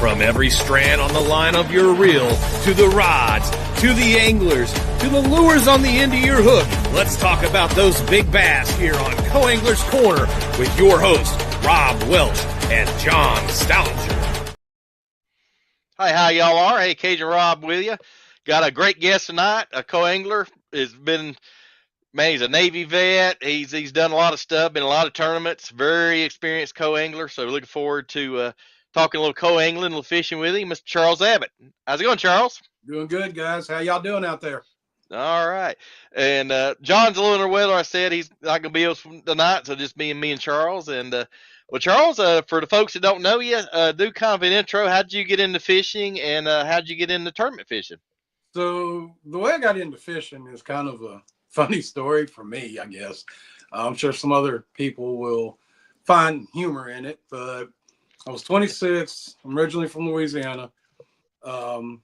From every strand on the line of your reel, to the rods, to the anglers, to the lures on the end of your hook, let's talk about those big bass here on Co-Angler's Corner with your hosts, Rob Welch and John Stoudinger. Hi, how y'all are? Hey, Cajun Rob with you. Got a great guest tonight, a co-angler. He's a Navy vet. He's done a lot of stuff, been in a lot of tournaments, very experienced co-angler. So we're looking forward to talking a little co-angling, a little fishing with him, Mr. Charles Abbitt. How's it going, Charles? Doing good, guys. How y'all doing out there? All right. And John's a little under weather. I said he's not going to be able tonight, so just me and Charles. And well, Charles, for the folks that don't know you, do kind of an intro. How'd you get into fishing, and how'd you get into tournament fishing? So the way I got into fishing is kind of a funny story for me, I guess. I'm sure some other people will find humor in it, but I was 26. I'm originally from Louisiana. I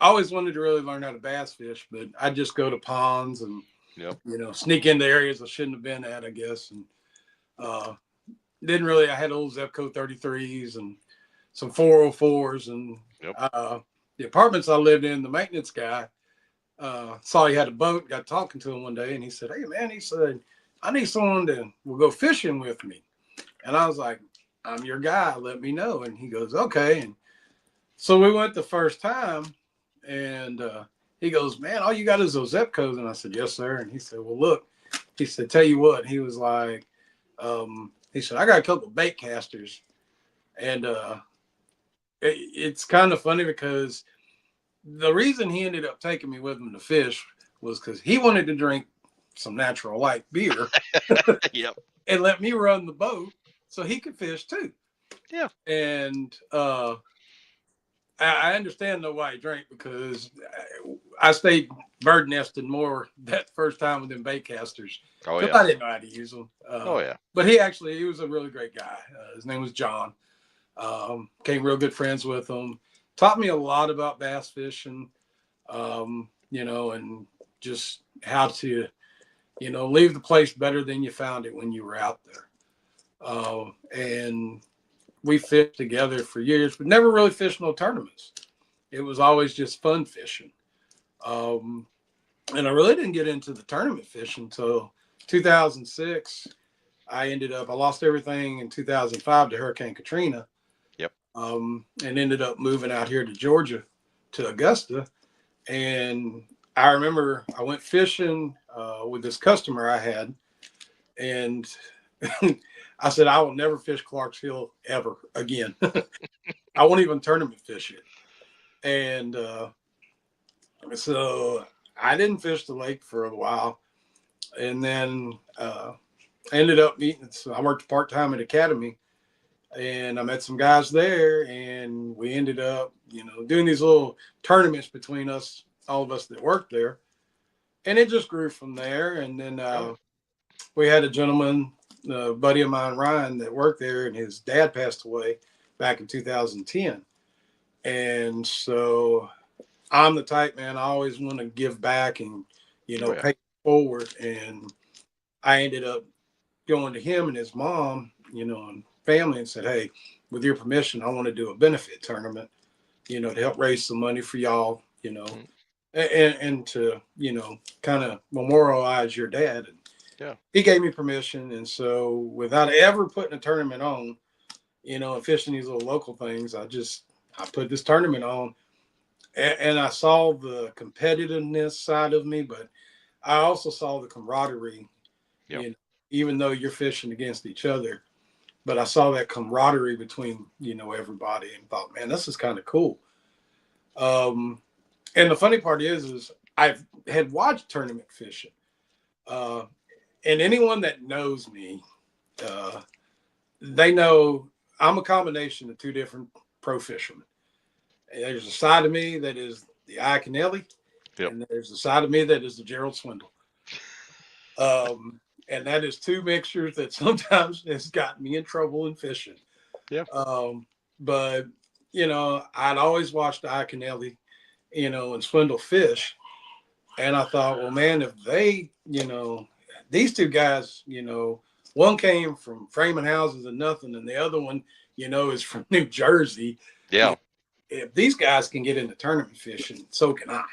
always wanted to really learn how to bass fish, but I'd just go to ponds and, sneak into areas I shouldn't have been at, I guess. And I had old Zepco 33s and some 404s. And the apartments I lived in, the maintenance guy saw he had a boat, got talking to him one day, and he said, "Hey, man," he said, "I need someone that will go fishing with me." And I was like, "I'm your guy. Let me know." And he goes, "Okay." And so we went the first time. And he goes, "Man, all you got is those Zepcos." And I said, "Yes, sir." And he said, "Well, look," he said, "Tell you what," he was like, he said, "I got a couple of bait casters." And it's kind of funny because the reason he ended up taking me with him to fish was because he wanted to drink some natural light beer and let me run the boat so he could fish too. Yeah. And I understand why he drank, because I stayed bird nesting more that first time with them bait casters. Oh, yeah. I didn't know how to use them. But he was a really great guy. His name was John. Became real good friends with him. Taught me a lot about bass fishing, and just how to, leave the place better than you found it when you were out there. And we fished together for years, but never really fished no tournaments. It was always just fun fishing. And I really didn't get into the tournament fishing until 2006. I lost everything in 2005 to Hurricane Katrina. Yep. And ended up moving out here to Georgia, to Augusta. And I remember I went fishing with this customer I had, and I said, "I will never fish Clark's Hill ever again. I won't even tournament fish it." And so I didn't fish the lake for a while. And then I ended up I worked part-time at Academy, and I met some guys there, and we ended up, doing these little tournaments between us, all of us that worked there. And it just grew from there. And then we had a gentleman, a buddy of mine, Ryan, that worked there, and his dad passed away back in 2010. And so I'm the type, man, I always want to give back and, pay it forward. And I ended up going to him and his mom, and family, and said, "Hey, with your permission, I want to do a benefit tournament, to help raise some money for y'all, and to, kind of memorialize your dad." And he gave me permission. And so without ever putting a tournament on, and fishing these little local things, I put this tournament on, and I saw the competitiveness side of me, but I also saw the camaraderie, even though you're fishing against each other, but I saw that camaraderie between, everybody, and thought, man, this is kind of cool. And the funny part is I had watched tournament fishing, and anyone that knows me, they know I'm a combination of two different pro fishermen. There's a side of me that is the Iaconelli, and there's a side of me that is the Gerald Swindle. And that is two mixtures that sometimes has gotten me in trouble in fishing. Yeah. But, I'd always watched Iaconelli, and Swindle fish. And I thought, well, man, if they, these two guys, one came from framing houses and nothing, and the other one, is from New Jersey. Yeah. If these guys can get into tournament fishing, so can I.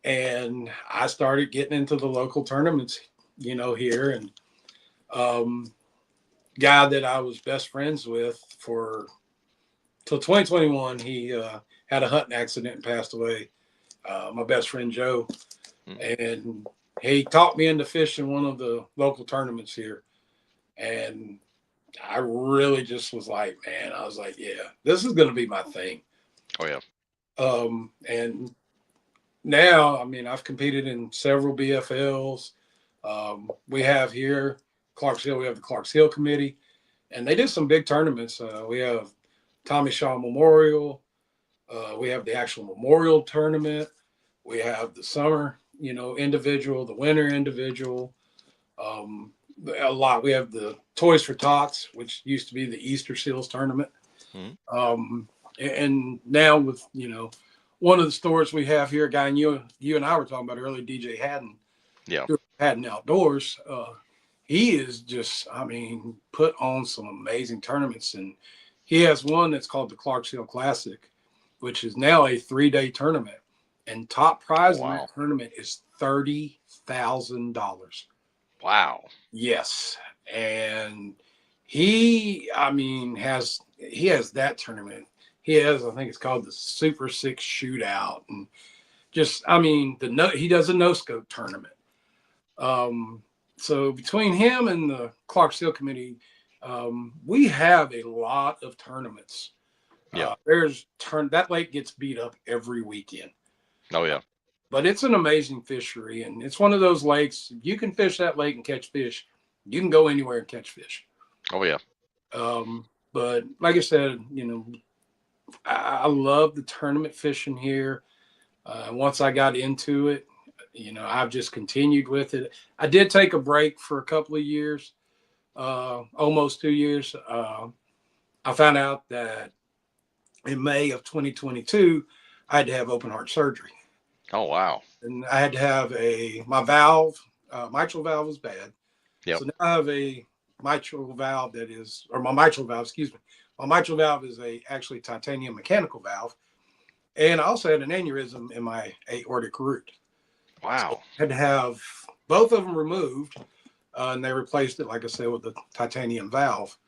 And I started getting into the local tournaments, here. And guy that I was best friends with for till 2021, he had a hunting accident and passed away. My best friend Joe, and he taught me into fishing one of the local tournaments here. And I really just was like, man, I was like, yeah, this is going to be my thing. Oh yeah. And now, I mean, I've competed in several BFLs. We have here Clarksville. We have the Clarks Hill Committee, and they did some big tournaments. We have Tommy Shaw Memorial. We have the actual Memorial Tournament. We have the summer, individual, the winter individual. A lot. We have the Toys for Tots, which used to be the Easter Seals Tournament. And now with, one of the stores we have here, a guy and you and I were talking about earlier, DJ Haddon. Yeah. Haddon Outdoors. He is just, put on some amazing tournaments. And he has one that's called the Clarks Hill Classic, which is now a 3-day tournament. And top prize in that tournament is $30,000. Wow. Yes. And he has that tournament. He has, I think it's called the Super Six Shootout. And just, he does a no-scope tournament. So between him and the Clarks Hill Committee, we have a lot of tournaments. Yeah. That lake gets beat up every weekend. Oh yeah. But it's an amazing fishery, and it's one of those lakes. If you can fish that lake and catch fish, you can go anywhere and catch fish. Oh yeah. But like I said, I love the tournament fishing here. Once I got into it, I've just continued with it. I did take a break for a couple of years, almost 2 years. I found out that in May of 2022, I had to have open heart surgery. Oh, wow. And I had to have my valve, mitral valve was bad. Yep. So now I have a mitral valve my mitral valve is actually titanium mechanical valve. And I also had an aneurysm in my aortic root. Wow. So I had to have both of them removed, and they replaced it, like I said, with the titanium valve.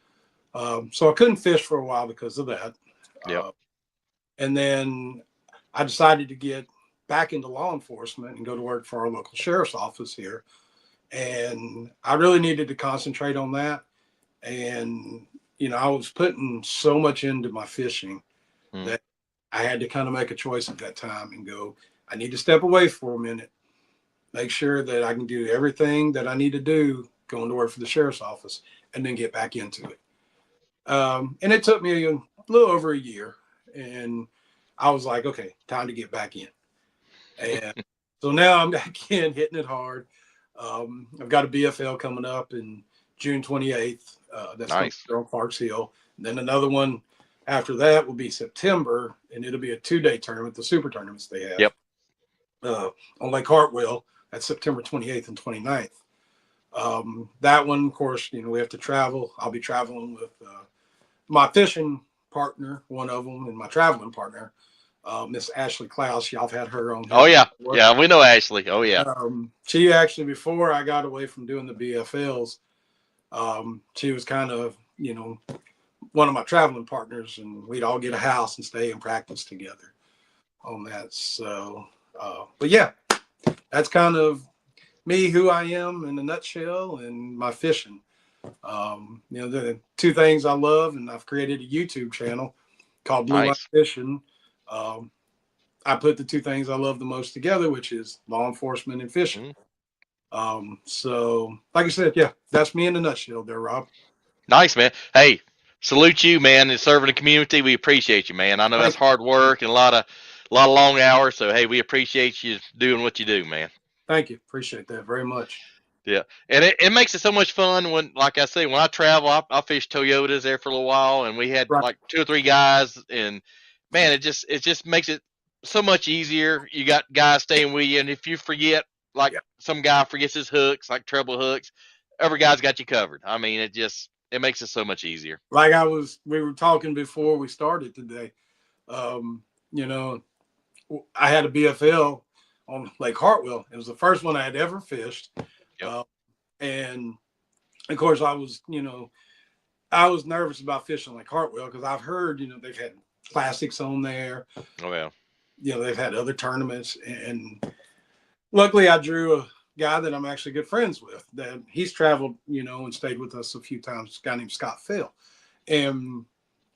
So I couldn't fish for a while because of that. Yep. And then I decided to get back into law enforcement and go to work for our local sheriff's office here. And I really needed to concentrate on that. And, I was putting so much into my fishing that I had to kind of make a choice at that time and go, I need to step away for a minute, make sure that I can do everything that I need to do going to work for the sheriff's office, and then get back into it. And it took me a little over a year, and I was like, okay, time to get back in. And so now I'm back in, hitting it hard. I've got a BFL coming up in June 28th. That's nice. On Clarks Hill. And then another one after that will be September, and it'll be a 2-day tournament, the super tournaments they have. Yep. On Lake Hartwell, that's September 28th and 29th. That one, of course, we have to travel. I'll be traveling with my fishing partner, one of them, and my traveling partner, Miss Ashley Klaus. Y'all have had her on. Oh yeah, yeah, we know Ashley. Oh yeah. She actually, before I got away from doing the BFLs, she was kind of, one of my traveling partners, and we'd all get a house and stay and practice together on that. So, but yeah, that's kind of me, who I am in a nutshell, and my fishing. The two things I love, and I've created a YouTube channel called Blue Line Fishing. I put the two things I love the most together, which is law enforcement and fishing. So like I said, yeah, that's me in a nutshell there, Rob. Nice, man. Hey, salute you, man, and serving the community. We appreciate you, man. I know that's hard work and a lot of long hours. So hey, we appreciate you doing what you do, man. Thank you. Appreciate that very much. Yeah, and it makes it so much fun when, like I say, when I travel, I fish Toyotas there for a little while, and we had like 2 or 3 guys, and man, it just makes it so much easier. You got guys staying with you, and if you forget, like some guy forgets his hooks, like treble hooks, every guy's got you covered. I mean, it just It makes it so much easier. Like we were talking before we started today. You know, I had a BFL on Lake Hartwell. It was the first one I had ever fished. Yep. And of course I was nervous about fishing Lake Hartwell because I've heard, they've had classics on there. Oh yeah. They've had other tournaments, and luckily I drew a guy that I'm actually good friends with, that he's traveled, and stayed with us a few times, a guy named Scott Phil. And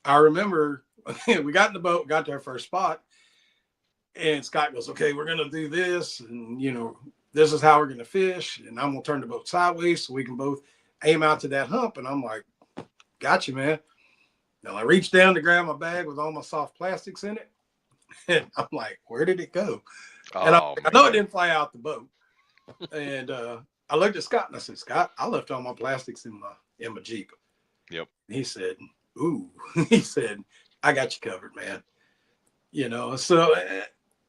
I remember we got in the boat, got to our first spot, and Scott goes, okay, we're going to do this. And, this is how we're going to fish. And I'm going to turn the boat sideways so we can both aim out to that hump. And I'm like, got you, man. Now I reached down to grab my bag with all my soft plastics in it. And I'm like, where did it go? And I know it didn't fly out the boat. And I looked at Scott and I said, Scott, I left all my plastics in my Jeep. Yep. He said, ooh. He said, I got you covered, man. So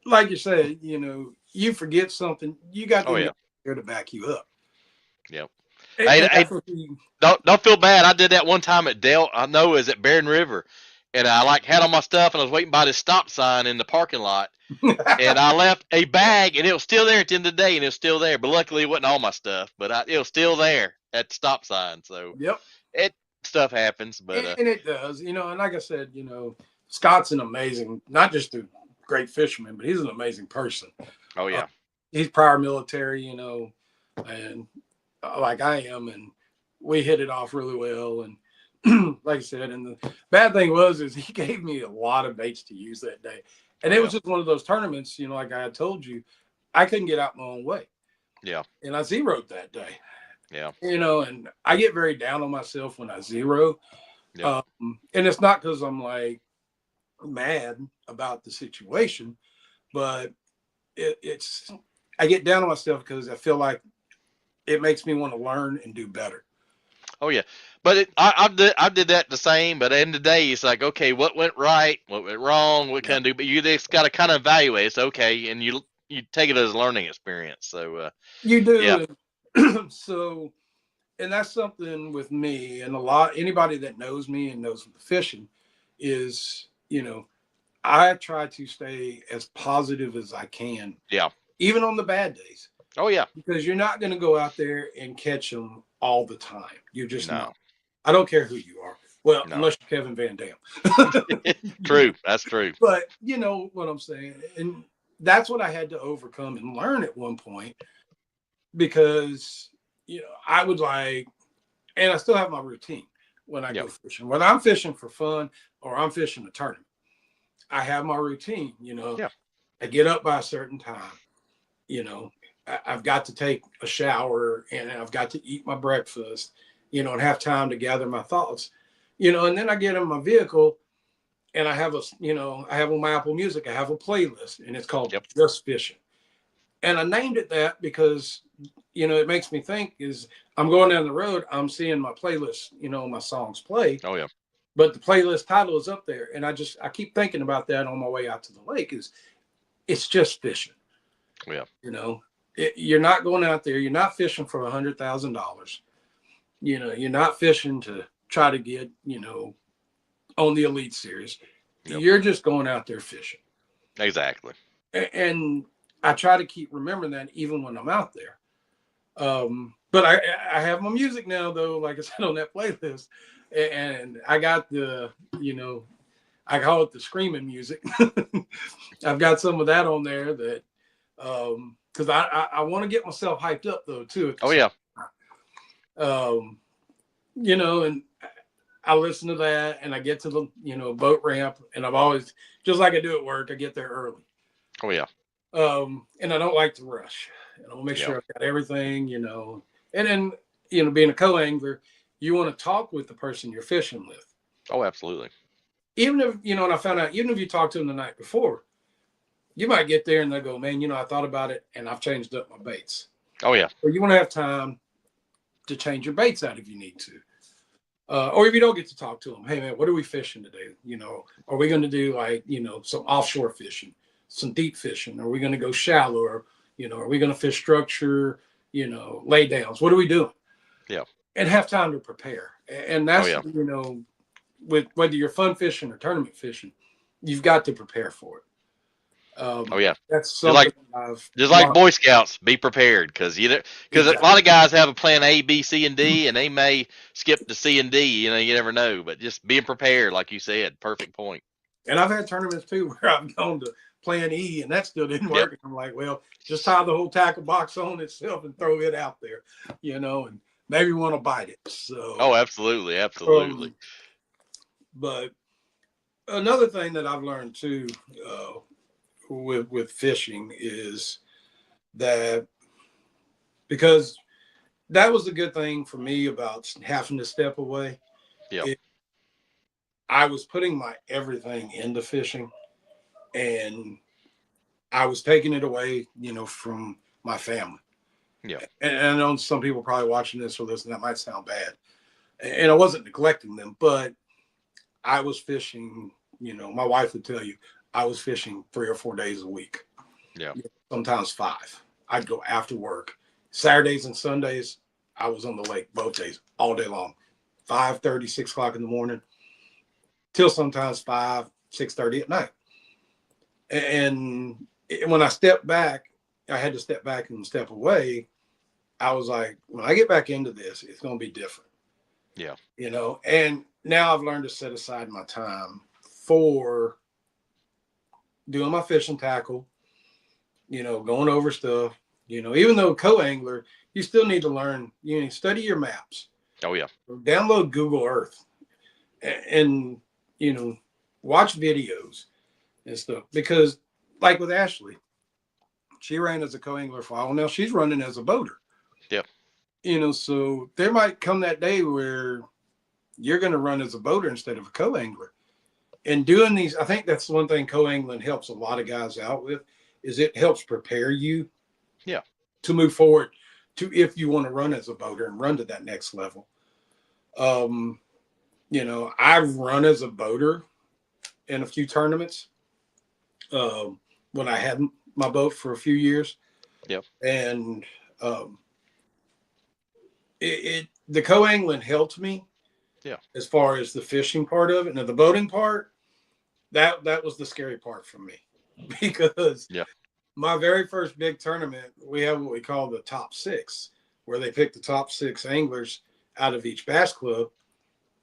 like you said, you forget something, you got to there to back you up. Yep. Hey, don't feel bad. I did that one time at I know it was at Barron River, and I had all my stuff, and I was waiting by this stop sign in the parking lot, and I left a bag, and it was still there at the end of the day, and it was still there. But luckily, it wasn't all my stuff, but it was still there at the stop sign. So stuff happens, but and it does, and like I said, Scott's an amazing, not just a great fisherman, but he's an amazing person. Oh yeah, he's prior military, and like I am, and we hit it off really well. And like I said, and the bad thing is he gave me a lot of baits to use that day. And it was just one of those tournaments, like I had told you, I couldn't get out my own way. Yeah. And I zeroed that day. Yeah. And I get very down on myself when I zero. Yeah. And it's not because I'm like mad about the situation, but it's I get down on myself because I feel like it makes me want to learn and do better. Oh yeah, but I did that the same. But at the end of the day, it's like, okay, what went right, what went wrong, what can I do? But you just got to kind of evaluate. It's okay, and you take it as a learning experience. So you do. Yeah. So, and that's something with me, and anybody that knows me and knows the fishing is, I try to stay as positive as I can. Yeah. Even on the bad days. Oh yeah. Because you're not going to go out there and catch them all the time. You're just not. I don't care who you are. Well, unless you're Kevin Van Dam. True. That's true. But you know what I'm saying? And that's what I had to overcome and learn at one point, because, I would and I still have my routine when I go fishing. Whether I'm fishing for fun or I'm fishing a tournament, I have my routine, I get up by a certain time, I've got to take a shower, and I've got to eat my breakfast, and have time to gather my thoughts, and then I get in my vehicle and I have I have on my Apple Music, I have a playlist, and it's called Just Fishing. And I named it that because, it makes me think is I'm going down the road, I'm seeing my playlist, my songs play. Oh yeah. But the playlist title is up there. And I keep thinking about that on my way out to the lake it's just fishing. Yeah. You're not going out there. You're not fishing for $100,000. You're not fishing to try to get, on the Elite Series. Yep. You're just going out there fishing. Exactly. And I try to keep remembering that even when I'm out there. But I have my music now, though, like I said, on that playlist. And I got the, I call it the screaming music. I've got some of that on there that, because I want to get myself hyped up, though, too. Oh, yeah. And I listen to that, and I get to the, boat ramp, and I've always, just like I do at work, I get there early. Oh, yeah. And I don't like to rush. And I'll make sure I've got everything, and then, being a co-angler, you want to talk with the person you're fishing with. Oh, absolutely. Even if, and I found out, even if you talk to them the night before, you might get there and they'll go, man, I thought about it and I've changed up my baits. Oh, yeah. Or you want to have time to change your baits out if you need to. Or if you don't get to talk to them, hey, man, what are we fishing today? Are we going to do some offshore fishing, some deep fishing? Are we going to go shallow? Or, are we going to fish structure, lay downs? What are we doing? Yeah. and have time to prepare. And Oh that's, yeah. with whether you're fun fishing or tournament fishing, you've got to prepare for it. Oh yeah. That's Just something like I've just like learned. Boy Scouts, be prepared because because a Exactly. lot of guys have a plan A, B, C, and D, and they may skip to C and D. You never know. But just being prepared, like you said, perfect point. And I've had tournaments too where I've gone to plan E and that still didn't Yep. work. And I'm like, well, just tie the whole tackle box on itself and throw it out there, and maybe want to bite it. So, Oh, absolutely, absolutely. um, but another thing that I've learned too, uh, with fishing is that, because that was a good thing for me about having to step away. Yep. I was putting my everything into fishing, and I was taking it away, from my family. Yep. And I know some people probably watching this or listening, that might sound bad. And I wasn't neglecting them, but I was fishing, my wife would tell you, I was fishing 3 or 4 days a week. Yeah. Sometimes 5. I'd go after work. Saturdays and Sundays, I was on the lake both days, all day long. 5:30, 6 o'clock in the morning, till sometimes 5, 6:30 at night. And when I stepped back, I had to step back and step away. I was like, when I get back into this, it's going to be different. Yeah. And now I've learned to set aside my time for doing my fishing tackle, going over stuff, even though co-angler, you still need to learn, study your maps. Oh yeah. Download Google Earth and watch videos and stuff. Because like with Ashley, she ran as a co-angler for a while. Now she's running as a boater. Yep. So there might come that day where you're going to run as a boater instead of a co-angler. And doing these, I think that's one thing co-angling helps a lot of guys out with, is it helps prepare you to move forward to, if you want to run as a boater and run to that next level. I've run as a boater in a few tournaments when I had my boat for a few years. Yep. And the co-angling helped me. Yeah. As far as the fishing part of it. Now the boating part, that was the scary part for me, because my very first big tournament, we have what we call the top 6, where they pick the top 6 anglers out of each bass club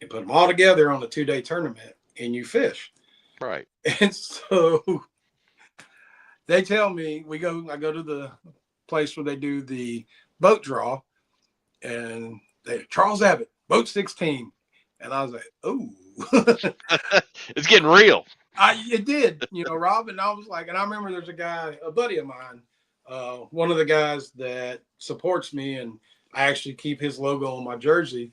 and put them all together on a 2-day tournament, and you fish. Right. And so they tell me, I go to the place where they do the boat draw, and Charles Abbitt, boat 16. And I was like, oh. It's getting real. It did, Rob. And I was like, and I remember there's a buddy of mine, one of the guys that supports me, and I actually keep his logo on my jersey,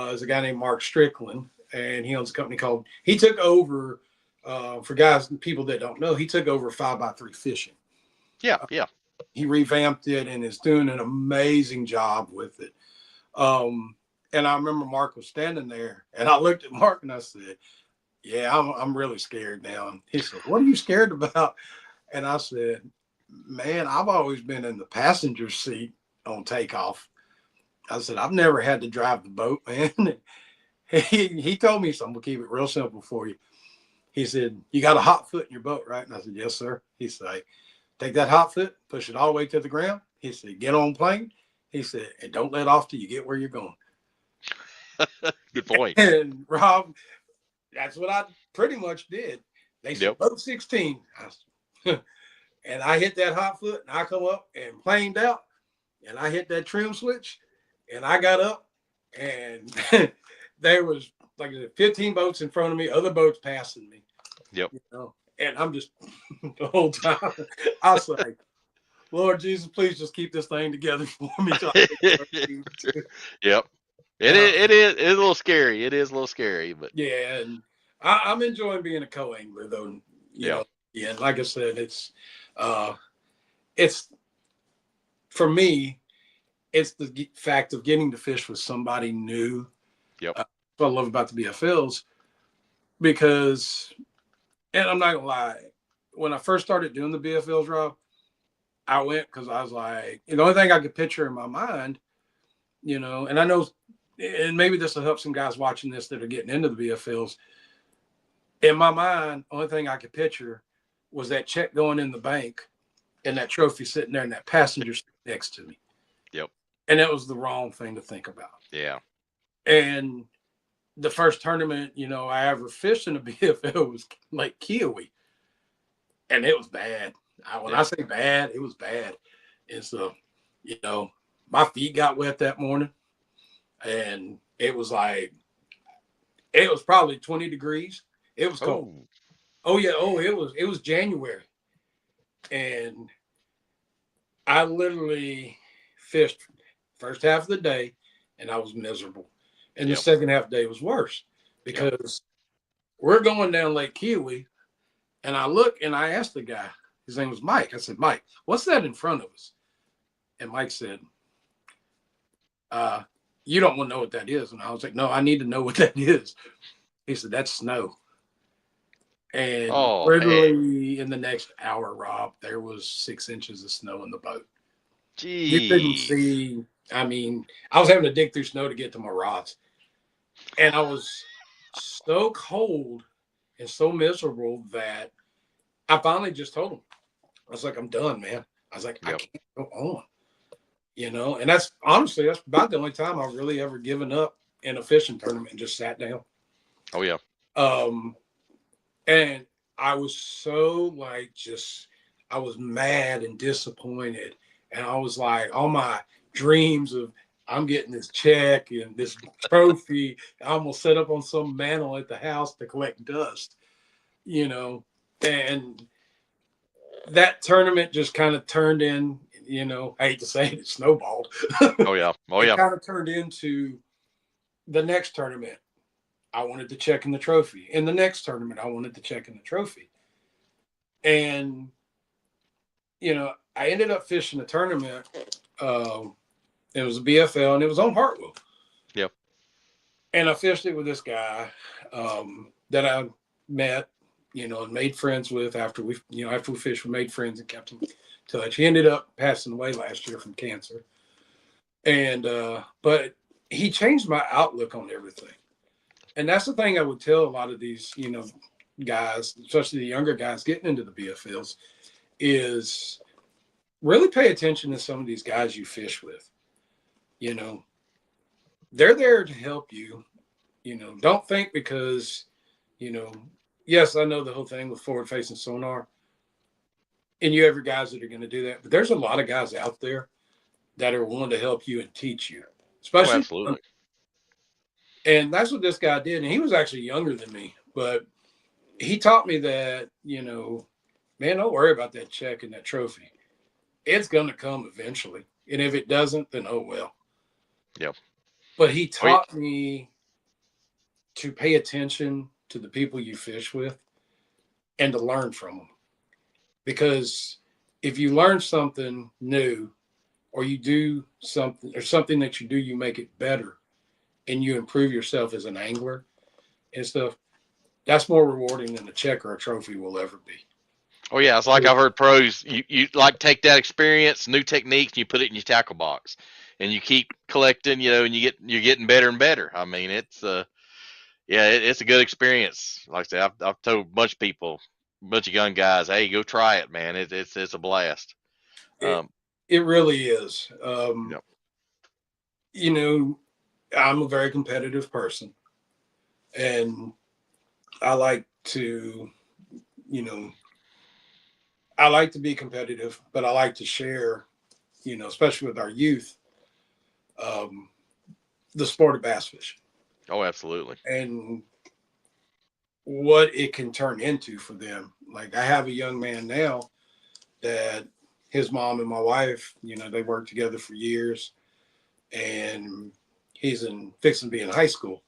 is a guy named Mark Strickland. And he owns a company he took over, for guys and people that don't know, he took over 5x3 fishing. Yeah. Yeah. He revamped it and is doing an amazing job with it. And I remember Mark was standing there, and I looked at Mark and I said, yeah, I'm really scared now. And he said, what are you scared about? And I said, man, I've always been in the passenger seat on takeoff. I said, I've never had to drive the boat, man. He told me something. We'll keep it real simple for you. He said, you got a hot foot in your boat, right? And I said, yes, sir. He said, take that hot foot, push it all the way to the ground. He said, get on plane. He said, and don't let off till you get where you're going. Good point. And Rob, that's what I pretty much did. They said, boat 16. And I hit that hot foot, and I come up and planed out, and I hit that trim switch, and I got up, and there was like 15 boats in front of me, other boats passing me. Yep. And I'm just the whole time I was like, Lord Jesus, please just keep this thing together for me. Yep. It is a little scary. It is a little scary, but yeah, and I'm enjoying being a co-angler though. You know, and like I said, it's for me, it's the fact of getting to fish with somebody new. Yep. What I love about the BFLs, because, and I'm not gonna lie, when I first started doing the BFLs, Rob, I went because I was like, the only thing I could picture in my mind, and I know and maybe this will help some guys watching this that are getting into the BFLs. In my mind, only thing I could picture was that check going in the bank and that trophy sitting there in that passenger seat next to me. Yep. And that was the wrong thing to think about. Yeah. And the first tournament, I ever fished in a BFL was Lake Kiowee. And it was bad. When I say bad, it was bad. And so, my feet got wet that morning. And it was probably 20 degrees. It was cold. Oh yeah. Oh, it was January. And I literally fished first half of the day and I was miserable. And the second half of the day was worse because we're going down Lake Kiowee. And I look and I asked the guy, his name was Mike. I said, Mike, what's that in front of us? And Mike said, you don't want to know what that is. And I was like, no, I need to know what that is. He said, that's snow. And literally in the next hour, Rob, there was 6 inches of snow in the boat. Jeez. You couldn't see. I mean, I was having to dig through snow to get to my rods. And I was so cold and so miserable that I finally just told him. I was like, I'm done, man. I was like, I can't go on. And that's about the only time I've really ever given up in a fishing tournament and just sat down. Oh, yeah. And I was so I was mad and disappointed. And I was like, all my dreams of I'm getting this check and this trophy, I'm going to set up on some mantle at the house to collect dust, and that tournament just kind of turned in, I hate to say it snowballed. Oh, yeah. Oh, yeah. It kind of turned into the next tournament. I wanted to check in the trophy. In the next tournament, I wanted to check in the trophy. And, I ended up fishing a tournament. It was a BFL, and it was on Hartwell. Yep. And I fished it with this guy that I met, and made friends with after we fished, we made friends and kept in touch. He ended up passing away last year from cancer. And, but he changed my outlook on everything. And that's the thing I would tell a lot of these, guys, especially the younger guys getting into the BFLs, is really pay attention to some of these guys you fish with. They're there to help you. Don't think because, yes, I know the whole thing with forward-facing sonar, and you have your guys that are going to do that. But there's a lot of guys out there that are willing to help you and teach you, especially. Oh, absolutely. And that's what this guy did. And he was actually younger than me, but he taught me that, man, don't worry about that check and that trophy. It's going to come eventually. And if it doesn't, then oh well. Yep. But he taught me to pay attention to the people you fish with and to learn from them. Because if you learn something new or you do something or something that you do, you make it better and you improve yourself as an angler and stuff, that's more rewarding than a check or a trophy will ever be. Oh, yeah. It's like I've heard pros, you like take that experience, new techniques, and you put it in your tackle box. And you keep collecting, and you're getting better and better. I mean, it's it's a good experience. Like I said, I've told a bunch of people, a bunch of young guys, hey, go try it, man. It's a blast. It really is. Yep. I'm a very competitive person, and I like to, I like to be competitive, but I like to share, especially with our youth, the sport of bass fishing. Oh, absolutely. And what it can turn into for them. Like I have a young man now that his mom and my wife, they worked together for years, and he's fixing to be in high school.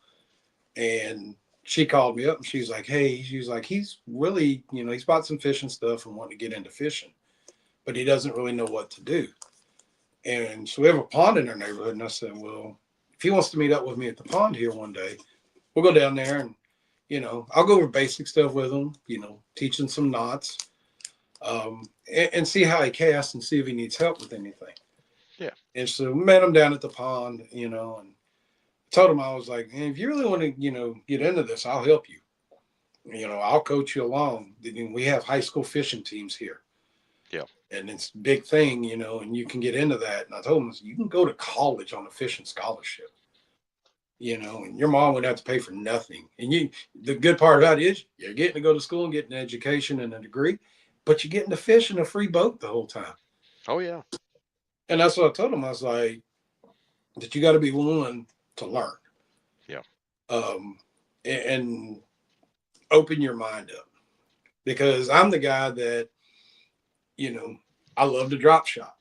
And she called me up and she's like, hey, he's really, he's bought some fishing stuff and wanting to get into fishing, but he doesn't really know what to do. And so we have a pond in our neighborhood. And I said, well, if he wants to meet up with me at the pond here one day, we'll go down there and, I'll go over basic stuff with him, teaching some knots, and see how he casts and see if he needs help with anything. Yeah. And so we met him down at the pond, and told him, I was like, if you really want to, get into this, I'll help you. I'll coach you along. We have high school fishing teams here. Yeah. And it's a big thing, and you can get into that. And I told him, you can go to college on a fishing scholarship, and your mom would have to pay for nothing. And the good part about it is you're getting to go to school and get an education and a degree, but you're getting to fish in a free boat the whole time. Oh, yeah. And that's what I told him. I was like, that you got to be willing to learn. Yeah. And open your mind up, because I'm the guy that, I love to drop shot.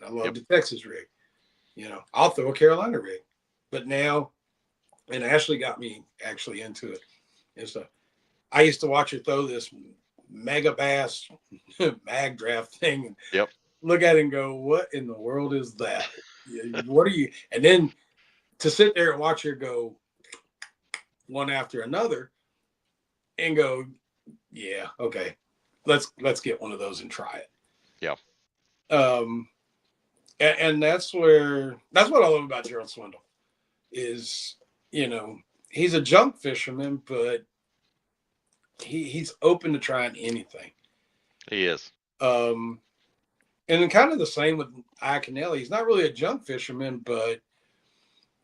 I love the Texas rig. I'll throw a Carolina rig. But now, and Ashley got me actually into it. And so I used to watch her throw this mega bass mag draft thing. And yep. Look at it and go, what in the world is that? What are you? And then to sit there and watch her go one after another and go, yeah, okay, let's get one of those and try it. Yeah. And that's what I love about Gerald Swindle is, he's a junk fisherman, but he's open to trying anything. He is. And then kind of the same with Iaconelli. He's not really a junk fisherman, but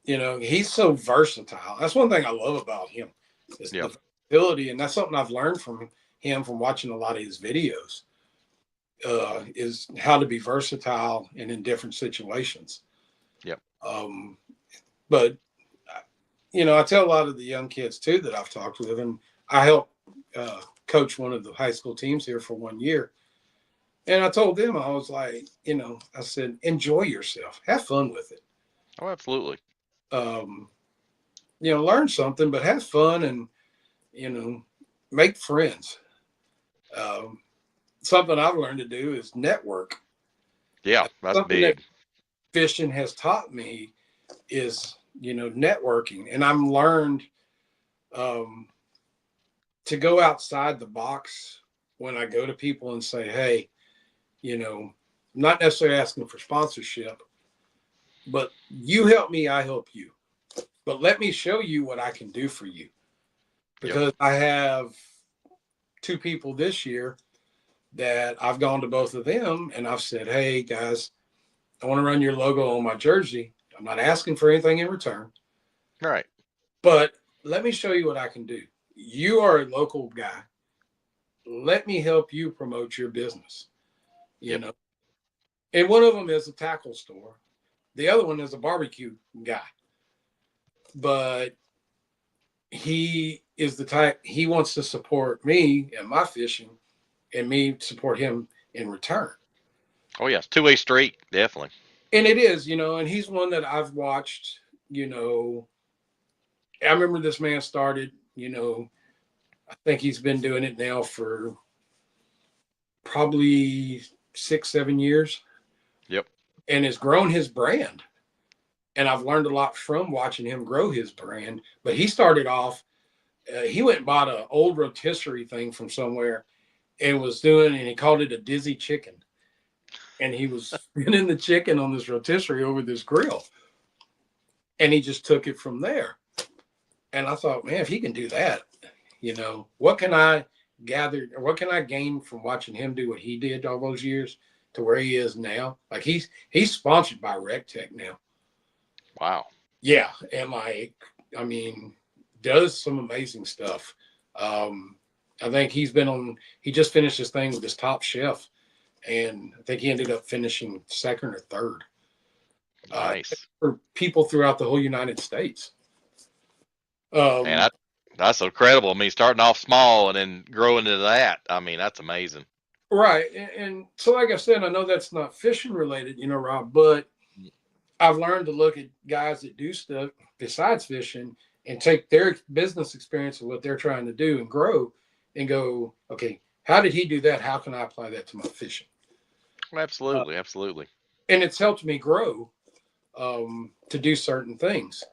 he's so versatile. That's one thing I love about him is the versatility, and that's something I've learned from him from watching a lot of his videos. Is how to be versatile and in different situations. Yep. But I tell a lot of the young kids too that I've talked with, and I helped coach one of the high school teams here for 1 year. And I told them, I was like, I said, enjoy yourself, have fun with it. Oh, absolutely. Learn something, but have fun and, make friends. Something I've learned to do is network. Yeah, that's something big. That fishing has taught me is, networking. And I've learned to go outside the box when I go to people and say, hey, I'm not necessarily asking for sponsorship, but you help me, I help you. But let me show you what I can do for you. Because I have 2 people this year that I've gone to both of them and I've said, hey guys, I want to run your logo on my jersey. I'm not asking for anything in return. Right. But let me show you what I can do. You are a local guy. Let me help you promote your business. And one of them is a tackle store. The other one is a barbecue guy. But he is the type, he wants to support me and my fishing and me support him in return. Oh, yes. Two-way street, definitely. And it is, and he's one that I've watched, I remember this man started, I think he's been doing it now for probably 6-7 years. Yep. And has grown his brand. And I've learned a lot from watching him grow his brand. But he started off, he went and bought an old rotisserie thing from somewhere and he called it a dizzy chicken. And he was spinning the chicken on this rotisserie over this grill. And he just took it from there. And I thought, man, if he can do that, what can I gather, or what can I gain from watching him do what he did all those years to where he is now? Like he's sponsored by RecTech now. Wow. Yeah. And does some amazing stuff. I think he just finished his thing with his Top Chef. And I think he ended up finishing 2nd or 3rd. Nice. For people throughout the whole United States. And that's incredible. I mean, starting off small and then growing into that. I mean, that's amazing. Right. And so, like I said, I know that's not fishing related, Rob, but I've learned to look at guys that do stuff besides fishing and take their business experience of what they're trying to do and grow and go, okay, how did he do that? How can I apply that to my fishing? Absolutely. Absolutely. And it's helped me grow to do certain things.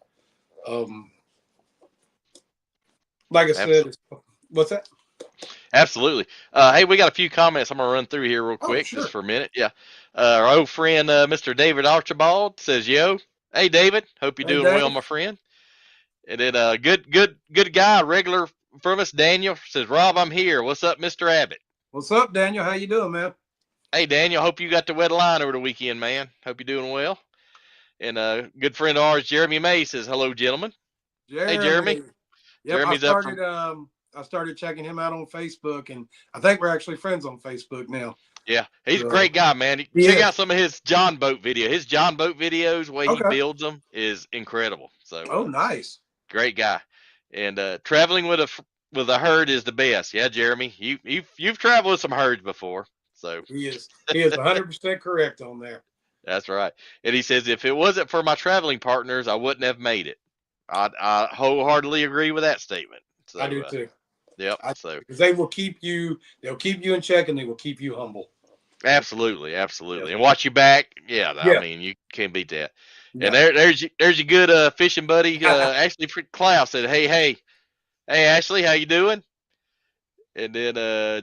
Like I said, what's that? Absolutely. Hey, we got a few comments I'm going to run through here real quick, sure. just for a minute. Yeah. Our old friend, Mr. David Archibald says, yo, hey, David, hope you're doing well, my friend. And then good guy, regular from us, Daniel says, Rob, I'm here. What's up, Mr. Abbott? What's up, Daniel? How you doing, man? Hey, Daniel, hope you got the wet line over the weekend, man. Hope you're doing well. And a good friend of ours, Jeremy May, says, hello, gentlemen. Hey, Jeremy. Jeremy. Yep, Jeremy's up from. I started checking him out on Facebook, and I think we're actually friends on Facebook now. Yeah, he's a So, great guy, man. Check out some of his John Boat video. His John Boat videos, the way he builds them, is incredible. So, nice. Great guy. And traveling with a herd is the best. Yeah, Jeremy, you've traveled with some herds before. So he is 100% correct on there. That's right. And he says, if it wasn't for my traveling partners, I wouldn't have made it. I wholeheartedly agree with that statement. So, I do too. Yep. Because they will keep you. They'll keep you in check, and they will keep you humble. Absolutely. Yep. And watch you back. Yeah. I mean, you can't beat that. No. And there's your good fishing buddy, Ashley Klaus said, hey, Ashley, how you doing? And then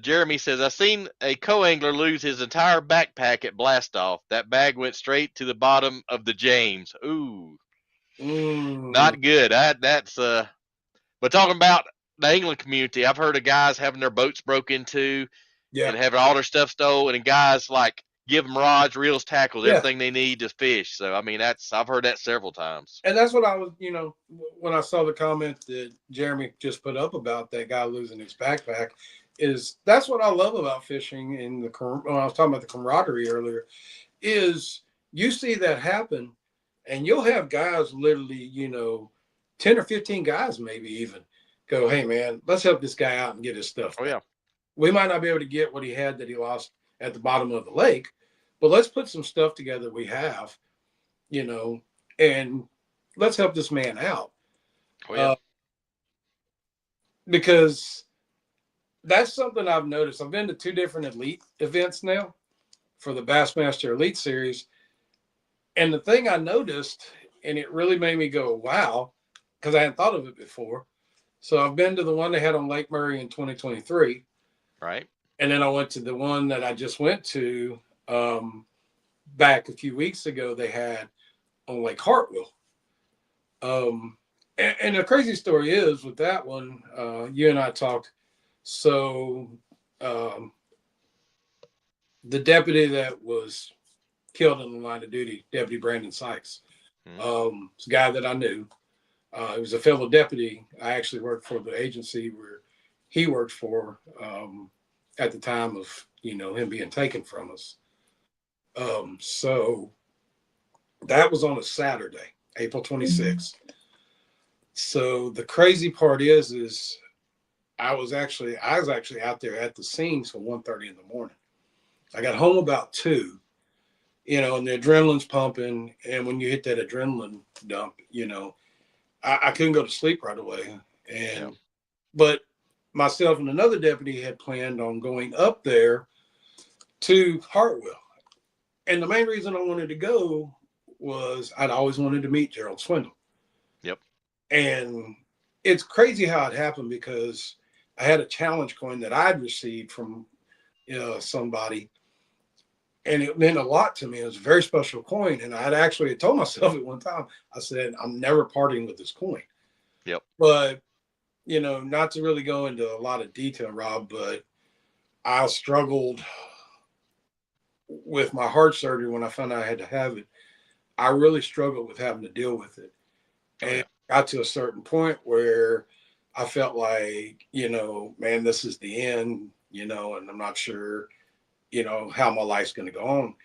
Jeremy says, I seen a co-angler lose his entire backpack at blast off. That bag went straight to the bottom of the James. Ooh, not good. That's but talking about the angling community, I've heard of guys having their boats broken into, and having all their stuff stolen, and guys like give them rods, reels, tackles, everything they need to fish. So I mean, I've heard that several times. And that's what I was, when I saw the comment that Jeremy just put up about that guy losing his backpack, that's what I love about fishing. When I was talking about the camaraderie earlier, is you see that happen, and you'll have guys literally, 10 or 15 guys maybe even go, hey man, let's help this guy out and get his stuff. Oh yeah, we might not be able to get what he had that he lost at the bottom of the lake, but let's put some stuff together we have, and let's help this man out. Oh, yeah. Because that's something I've noticed. I've been to 2 different elite events now for the Bassmaster Elite Series. And the thing I noticed, and it really made me go, wow, because I hadn't thought of it before. So I've been to the one they had on Lake Murray in 2023. Right. And then I went to the one that I just went to back a few weeks ago. They had on Lake Hartwell. And the crazy story is with that one, you and I talked. So the deputy that was killed in the line of duty, Deputy Brandon Sykes, it's a guy that I knew. He was a fellow deputy. I actually worked for the agency where he worked for at the time of, him being taken from us. So that was on a Saturday, April 26th. So the crazy part is I was actually out there at the scene till 1:30 in the morning. I got home about 2, and the adrenaline's pumping. And when you hit that adrenaline dump, I couldn't go to sleep right away. But myself and another deputy had planned on going up there to Hartwell. And the main reason I wanted to go was I'd always wanted to meet Gerald Swindle. Yep. And it's crazy how it happened because I had a challenge coin that I'd received from somebody. And it meant a lot to me. It was a very special coin. And I had actually told myself at one time, I said, I'm never parting with this coin. Yep. But, not to really go into a lot of detail, Rob, but I struggled with my heart surgery when I found out I had to have it. I really struggled with having to deal with it. And got to a certain point where I felt like, man, this is the end, and I'm not sure, how my life's going to go on.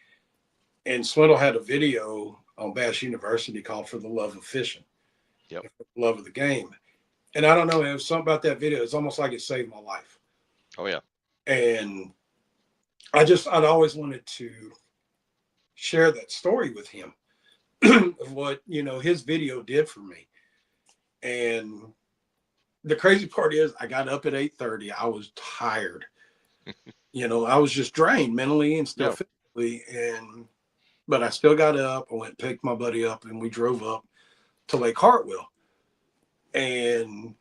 And Swindle had a video on Bass University called For the Love of Fishing. Yep. For the Love of the Game. And I don't know, it was something about that video. It's almost like it saved my life. Oh, yeah. And I'd always wanted to share that story with him of what, his video did for me. And the crazy part is I got up at 8:30. I was tired. I was just drained mentally and still physically. But I still got up. I went and picked my buddy up and we drove up to Lake Hartwell. And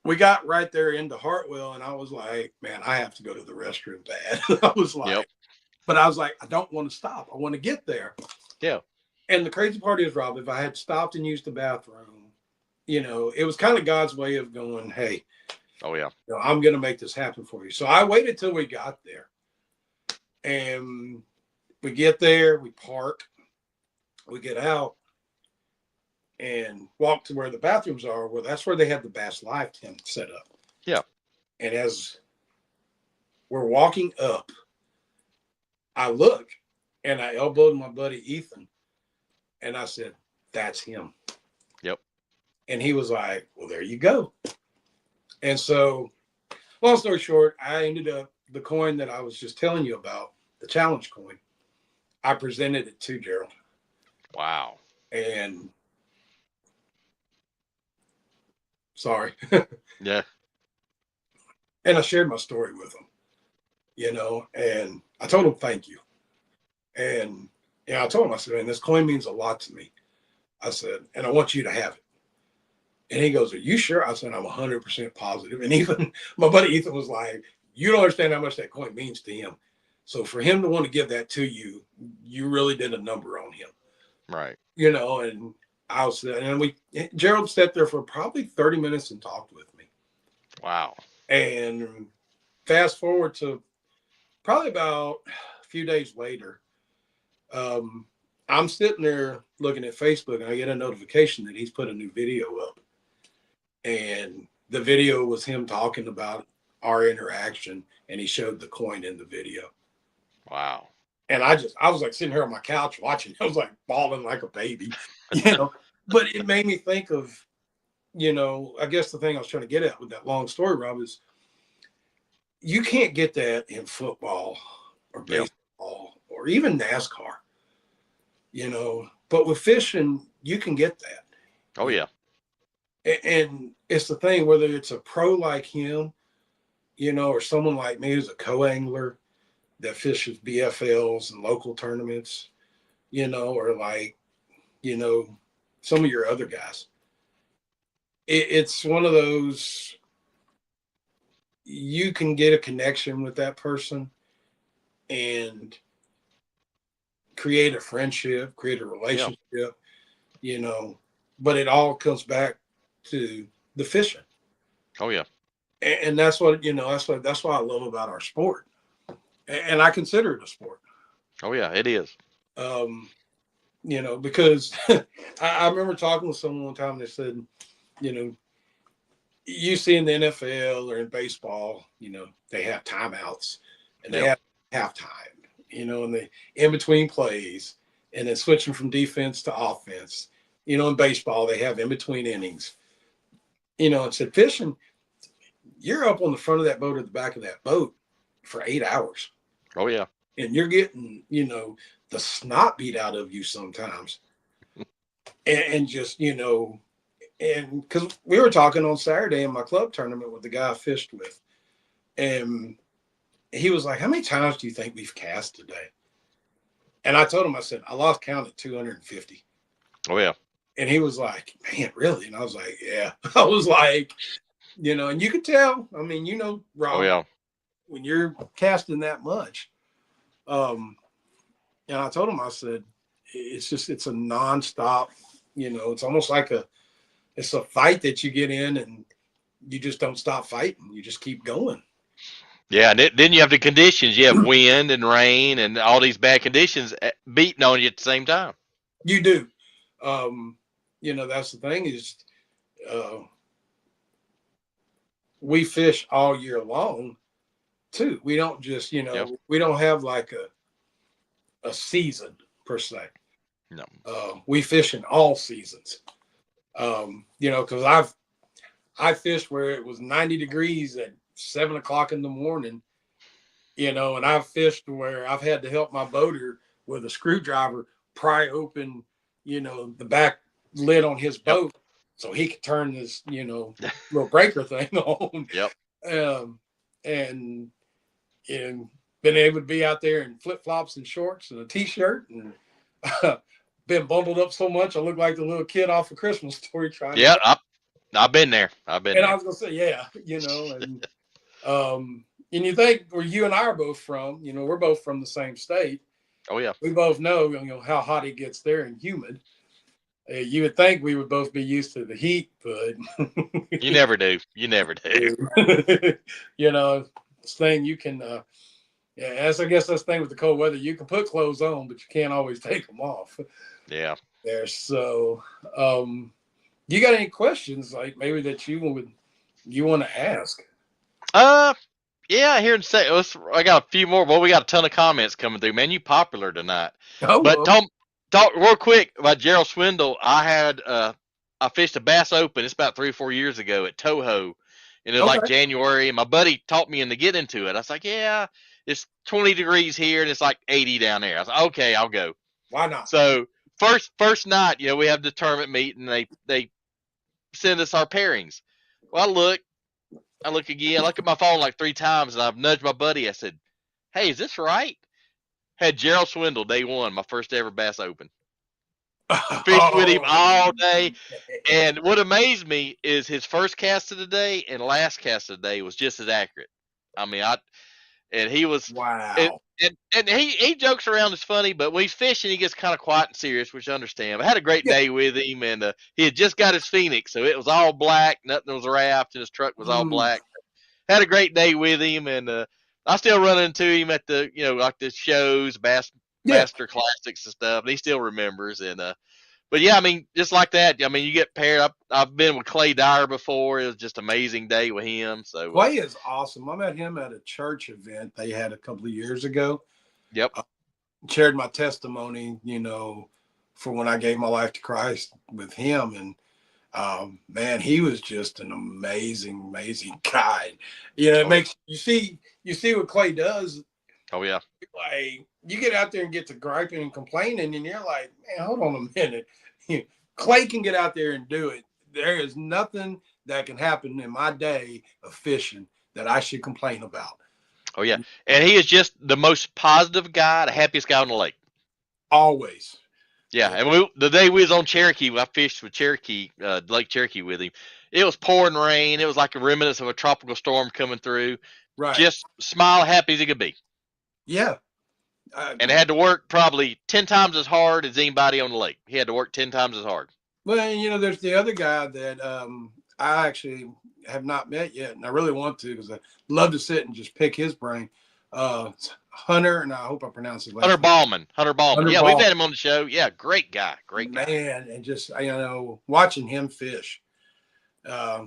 we got right there into Hartwell and I was like, man, I have to go to the restroom bad. I was like, but I was like, I don't want to stop. I want to get there. Yeah. And the crazy part is, Rob, if I had stopped and used the bathroom, it was kind of God's way of going, hey, Oh yeah. I'm going to make this happen for you. So I waited till we got there. And we get there, we park, we get out and walk to where the bathrooms are. Well, that's where they have the Bass Live tent set up. Yeah. And as we're walking up, I look and I elbowed my buddy Ethan and I said, that's him. Yep. And he was like, well, there you go. And so, long story short, I ended up, the coin that I was just telling you about, the challenge coin, I presented it to Gerald. Wow. And sorry. Yeah. And I shared my story with him, and I told him, thank you. And, I told him, I said, man, this coin means a lot to me. I said, and I want you to have it. And he goes, are you sure? I said, I'm 100% positive. And even my buddy Ethan was like, you don't understand how much that coin means to him. So for him to want to give that to you, you really did a number on him. Right. And I was, and Gerald sat there for probably 30 minutes and talked with me. Wow. And fast forward to probably about a few days later, I'm sitting there looking at Facebook and I get a notification that he's put a new video up. And the video was him talking about our interaction and he showed the coin in the video. Wow. And I was like sitting here on my couch watching. I was like bawling like a baby, But it made me think of, I guess the thing I was trying to get at with that long story, Rob, is you can't get that in football or baseball or even NASCAR, but with fishing, you can get that. Oh yeah. And it's the thing, whether it's a pro like him, or someone like me who's a co-angler that fishes BFLs and local tournaments, or like, some of your other guys. It's one of those, you can get a connection with that person and create a friendship, create a relationship, but it all comes back to the fishing. Oh yeah. And that's what, that's what I love about our sport. And I consider it a sport. Oh yeah, it is. Because I remember talking with someone one time, they said, you see in the NFL or in baseball, they have timeouts and they have halftime, and they in between plays and then switching from defense to offense. In baseball, they have in between innings, and said fishing, you're up on the front of that boat or the back of that boat for 8 hours. Oh yeah. And you're getting, the snot beat out of you sometimes. and just, and because we were talking on Saturday in my club tournament with the guy I fished with. And he was like, how many times do you think we've cast today? And I told him, I said, I lost count at 250. Oh yeah. And he was like, man, really? And I was like, yeah. I was like, and you could tell, I mean, Rob, oh yeah, when you're casting that much. And I told him, I said, it's a nonstop, it's almost like it's a fight that you get in and you just don't stop fighting. You just keep going. Yeah, and then you have the conditions. You have wind and rain and all these bad conditions beating on you at the same time. You do. That's the thing is, we fish all year long too. We don't just, we don't have like a season per se. No. We fish in all seasons. Because I fished where it was 90 degrees at 7 o'clock in the morning, and I've fished where I've had to help my boater with a screwdriver pry open, the back lid on his boat so he could turn this, little breaker thing on. Yep. And been able to be out there in flip-flops and shorts and a t-shirt and been bundled up so much I look like the little kid off a Christmas Story trying to I've been there. I was gonna say, and you think where you and I are both from, we're both from the same state. Oh yeah. We both know, how hot it gets there and humid. You would think we would both be used to the heat, but You never do. You never do. This thing you can. Yeah, I guess that's the thing with the cold weather. You can put clothes on, but you can't always take them off. Yeah. There. So, you got any questions like maybe that you want to ask? Yeah, here in say I got a few more. Well, we got a ton of comments coming through. Man, you popular tonight. Oh, But well. talk real quick about Gerald Swindle. I fished a Bass Open. It's about 3 or 4 years ago at Toho, and it was like Okay. January. And my buddy taught me to get into it. I was like, yeah, it's 20 degrees here and it's like 80 down there. I was like, okay, I'll go. Why not? So first night, we have the tournament meeting. They send us our pairings. Well, I look again. I look at my phone like 3 times, and I've nudged my buddy. I said, "Hey, is this right?" Had Gerald Swindle day one, my first ever Bass Open. Fished with him all day, and what amazed me is his first cast of the day and last cast of the day was just as accurate. I mean, and he was Wow. and he jokes around, it's funny, but when he's fishing, he gets kind of quiet and serious, which I understand. But I had a great Yeah. day with him, and he had just got his Phoenix, so it was all black, nothing was wrapped, and his truck was all black. Had a great day with him, and I still run into him at the like the shows, Master Classics and stuff, and he still remembers. And but yeah, I mean, just like that. I mean, you get paired up. I've been with Clay Dyer before. It was just an amazing day with him. So Clay is awesome. I met him at a church event they had a couple of years ago. Yep. Shared my testimony, for when I gave my life to Christ with him, and man, he was just an amazing guy. It makes you see what Clay does. Oh yeah. Like you get out there and get to griping and complaining, and you're like, man, hold on a minute. Clay can get out there and do it. There is nothing that can happen in my day of fishing that I should complain about. Oh yeah, and he is just the most positive guy, the happiest guy on the lake. Always. Yeah, and the day we was on Cherokee, I fished with Lake Cherokee with him. It was pouring rain. It was like a remnants of a tropical storm coming through. Right. Just smile, happy as he could be. Yeah. And had to work probably 10 times as hard as anybody on the lake. He had to work 10 times as hard. Well, there's the other guy that I actually have not met yet, and I really want to because I love to sit and just pick his brain. Hunter, and I hope I pronounce his last Hunter name. Ballman. Yeah, we've had him on the show. Yeah, great guy. Man, and just watching him fish,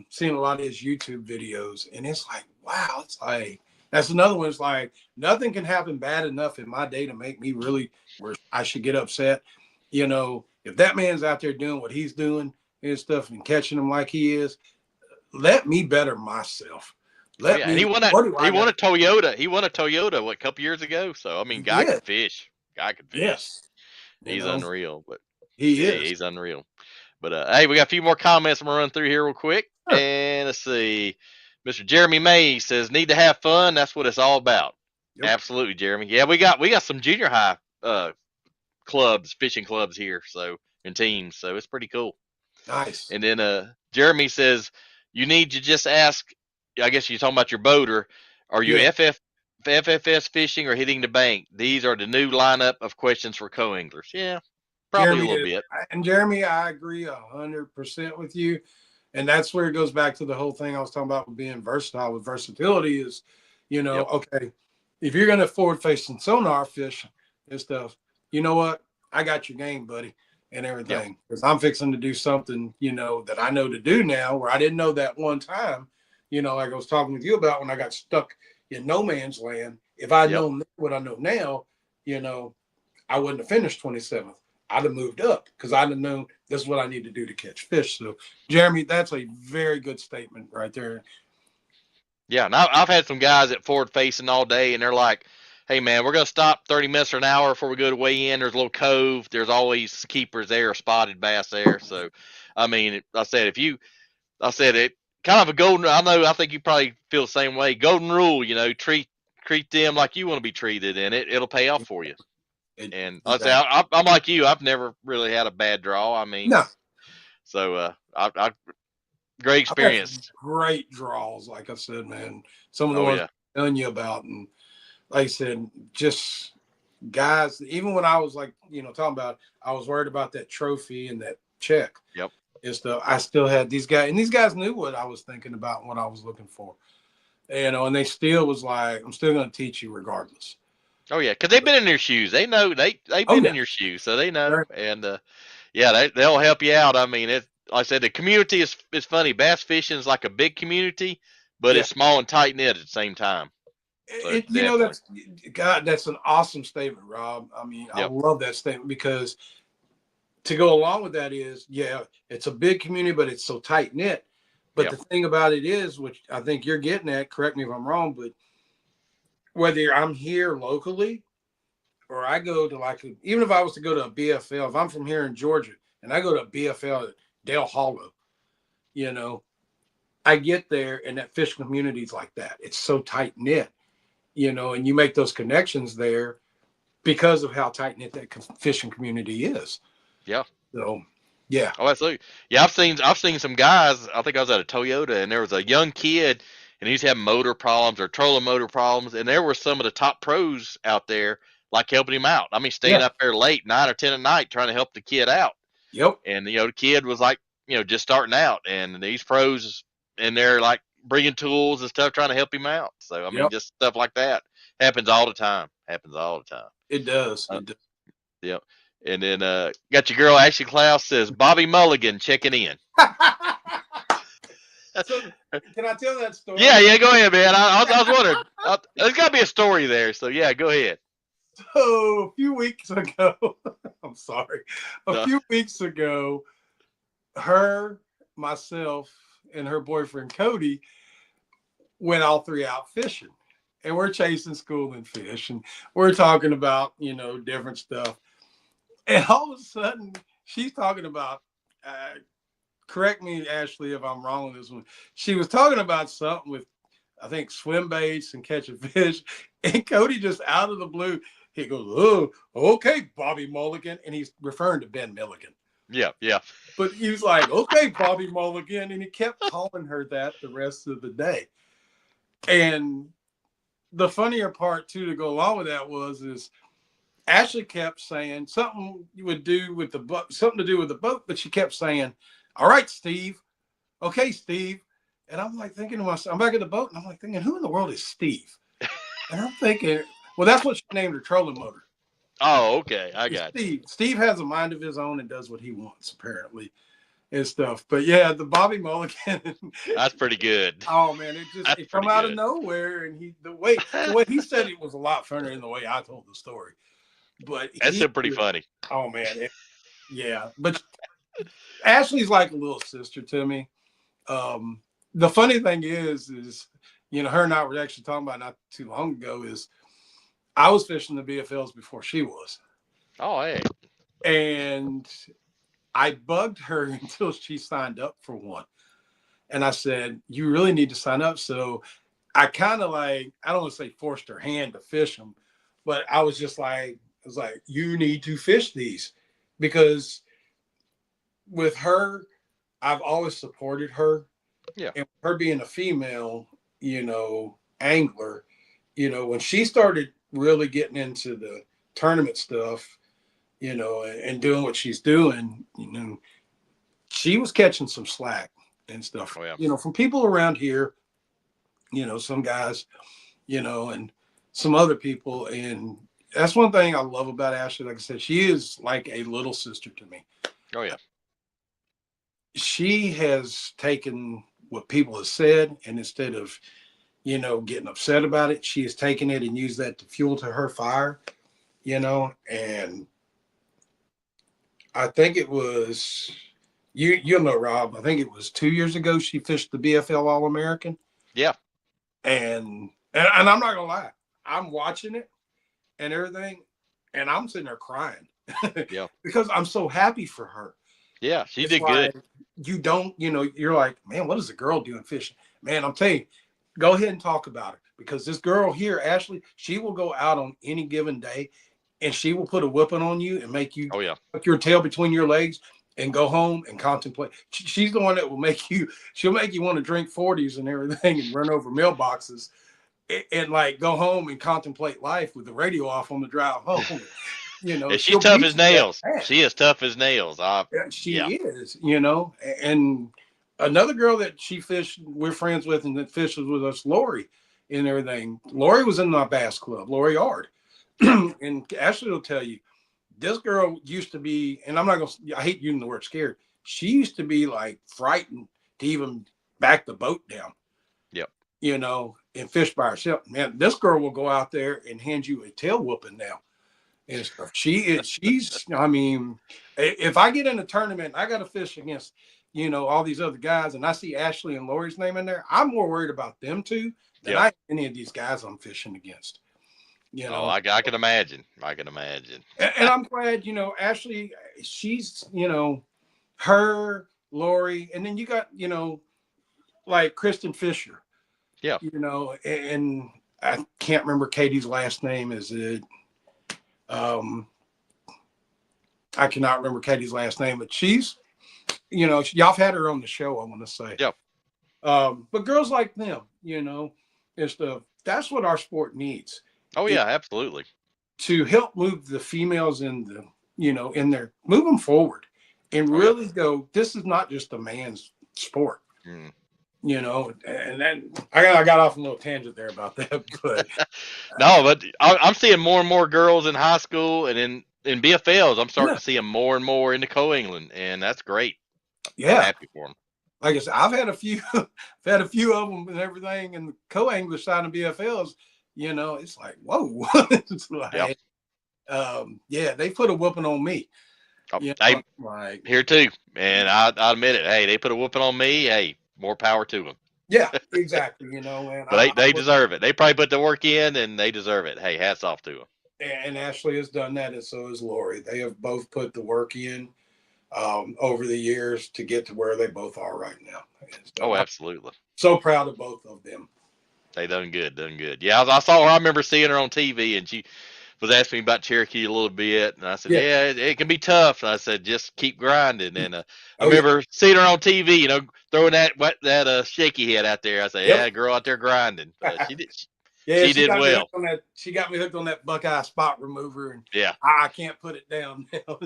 seeing a lot of his YouTube videos, and it's like, wow, it's like that's another one. It's like nothing can happen bad enough in my day to make me really where I should get upset. If that man's out there doing what he's doing and stuff and catching them like he is, let me better myself. And he won a Toyota. He won a Toyota a couple years ago. So I mean, guy can fish. Yes, he's unreal. But he's unreal. But hey, we got a few more comments I'm gonna run through here real quick. Sure. And let's see. Mr. Jeremy May says, "Need to have fun. That's what it's all about." Yep. Absolutely, Jeremy. Yeah, we got some junior high fishing clubs here, so and teams. So it's pretty cool. Nice. And then Jeremy says, "You need to just ask." I guess you're talking about your boater. Are you FFS fishing or hitting the bank? These are the new lineup of questions for co-anglers. Yeah, probably Jeremy, a little bit. And Jeremy, I agree 100% with you. And that's where it goes back to the whole thing I was talking about with being versatile. With versatility is, okay, if you're going to forward-facing sonar fish and stuff, you know what? I got your game, buddy, and everything. Because I'm fixing to do something, that I know to do now where I didn't know that one time. Like I was talking with you about when I got stuck in no man's land. If I'd known what I know now, I wouldn't have finished 27th. I'd have moved up because I'd have known this is what I need to do to catch fish. So, Jeremy, that's a very good statement right there. Yeah, and I've had some guys at forward facing all day, and they're like, "Hey, man, we're going to stop 30 minutes or an hour before we go to weigh in. There's a little cove. There's always keepers there, spotted bass there." So, I mean, I said it. Kind of a golden. I think you probably feel the same way. Golden rule, treat them like you want to be treated, and it'll pay off for you. And I say I'm like you. I've never really had a bad draw. I mean, no. So I great experience. Great draws, like I said, man. Some of the ones I'm telling you about, and like I said, just guys. Even when I was like, talking about, I was worried about that trophy and that check. Yep. And stuff. I still had these guys, and these guys knew what I was thinking about and what I was looking for. And they still was like, I'm still going to teach you regardless. Oh yeah, because they've been in your shoes. They know they've been in your shoes, so they know. Right. And they'll help you out. I mean, like I said, the community is funny. Bass fishing is like a big community, but it's small and tight knit at the same time. So that's an awesome statement, Rob. I mean, I Yep. love that statement, because to go along with that is, it's a big community, but it's so tight knit. But the thing about it is, which I think you're getting at, correct me if I'm wrong, but whether I'm here locally or I go to even if I was to go to a BFL, if I'm from here in Georgia and I go to a BFL at Dale Hollow, I get there and that fish community is like that. It's so tight knit, and you make those connections there because of how tight knit that fishing community is. Yeah. So, yeah. Oh, absolutely. Yeah, I've seen some guys. I think I was at a Toyota, and there was a young kid, and he's having motor problems or trolling motor problems, and there were some of the top pros out there like helping him out. I mean, staying up there late, 9 or 10 at night, trying to help the kid out. Yep. And the kid was like, just starting out, and these pros, and they're like bringing tools and stuff, trying to help him out. So I mean, just stuff like that happens all the time. It does. Yep. And then got your girl Ashley Klaus says Bobby Mulligan checking in. So, can I tell that story? Yeah, go ahead, man. I was wondering. There's got to be a story there. So yeah, go ahead. So a few weeks ago, I'm sorry. A few weeks ago, her, myself, and her boyfriend Cody went all three out fishing, and we're chasing schooling fish, and we're talking about different stuff. And all of a sudden, she's talking about, correct me, Ashley, if I'm wrong with this one. She was talking about something with, I think, swim baits and catching fish. And Cody just out of the blue, he goes, "Oh, okay, Bobby Mulligan." And he's referring to Ben Milligan. Yeah. But he was like, "Okay, Bobby Mulligan." And he kept calling her that the rest of the day. And the funnier part, too, to go along with that is Ashley kept saying something to do with the boat, but she kept saying, "All right, Steve. Okay, Steve." And I'm like thinking to myself, I'm back at the boat, and I'm like thinking, who in the world is Steve? And I'm thinking, well, that's what she named her trolling motor. Oh, okay. I got Steve. Steve has a mind of his own and does what he wants, apparently, and stuff. But yeah, the Bobby Mulligan. That's pretty good. Oh man, it come out of nowhere, and the way he said it was a lot funnier than the way I told the story. But that's still pretty funny. Oh man, yeah. But Ashley's like a little sister to me. The funny thing is her and I were actually talking about not too long ago is I was fishing the BFLs before she was. Oh, hey. And I bugged her until she signed up for one. And I said, "You really need to sign up." So I kind of I don't want to say forced her hand to fish them, but I was like, "You need to fish these," because with her, I've always supported her. Yeah. And her being a female, angler, when she started really getting into the tournament stuff, and doing what she's doing, she was catching some slack and stuff, from people around here, some guys, and some other people. And that's one thing I love about Ashley. Like I said, she is like a little sister to me. Oh, yeah. She has taken what people have said, and instead of, getting upset about it, she has taken it and used that to fuel to her fire, and I think it was, you'll know, Rob, I think it was 2 years ago she fished the BFL All-American. Yeah. And I'm not going to lie, I'm watching it and everything, and I'm sitting there crying. Yeah. Because I'm so happy for her. Yeah, she did good. You don't, you're like, man, what is the girl doing fishing? Man, I'm telling you, go ahead and talk about her, because this girl here, Ashley, she will go out on any given day and she will put a whipping on you and make you put your tail between your legs and go home and contemplate. She's the one that will she'll make you want to drink 40s and everything and run over mailboxes and like go home and contemplate life with the radio off on the drive home. You know, Yeah, she's she'll tough beat as you that nails. bad. She is tough as nails. Yeah, she Yeah. is, you know. And another girl that she fished, we're friends with, and that fishes with us, Lori, and everything. Lori was in my bass club, Lori Yard. Yeah. And Ashley will tell you, this girl used to be, and I'm not going to, I hate using the word scared. She used to be like frightened to even back the boat down, Yep. you know, and fish by herself. Man, this girl will go out there and hand you a tail whooping now and stuff. She's, I mean, if I get in a tournament, I got to fish against, you know, all these other guys, and I see Ashley and Lori's name in there. I'm more worried about them two than Yep. I am any of these guys I'm fishing against. You know, I can imagine. I can imagine. and I'm glad, you know, Ashley, she's, you know, her, Lori, and then you got, you know, like Kristen Fisher, Yeah. you know, and I can't remember Katie's last name. Is it? I cannot remember Katie's last name, but she's, you know, y'all have had her on the show, I want to say. Yep. But girls like them, you know, and stuff, that's what our sport needs. Oh yeah, absolutely. To help move the females in the, you know, in their, move them forward and really go, this is not just a man's sport. You know, and then I got off a little tangent there about that, but no, but I'm seeing more and more girls in high school and in BFLs. I'm starting to see them more and more into Co-England, and that's great. I'm happy for them. Like I said, I've had a few of them and everything, and the Co-English side of BFLs. You know, it's like whoa, it's like, yeah, they put a whooping on me. You know, like here too, and I admit it. Hey, they put a whooping on me. Hey, more power to them. Yeah, exactly. You know, and but they deserve it. They probably put the work in, and they deserve it. Hey, hats off to them. And Ashley has done that, and so has Lori. They have both put the work in over the years to get to where they both are right now. So absolutely. I'm so proud of both of them. They done good, done good. Yeah, I saw her. I remember seeing her on TV, and she was asking me about Cherokee a little bit, and I said, "Yeah, it can be tough." And I said, "Just keep grinding." And I remember seeing her on TV, you know, throwing that shaky head out there. I said, "Yeah, girl out there grinding." She did. She did well. She got me hooked on that Buckeye spot remover, and I can't put it down now.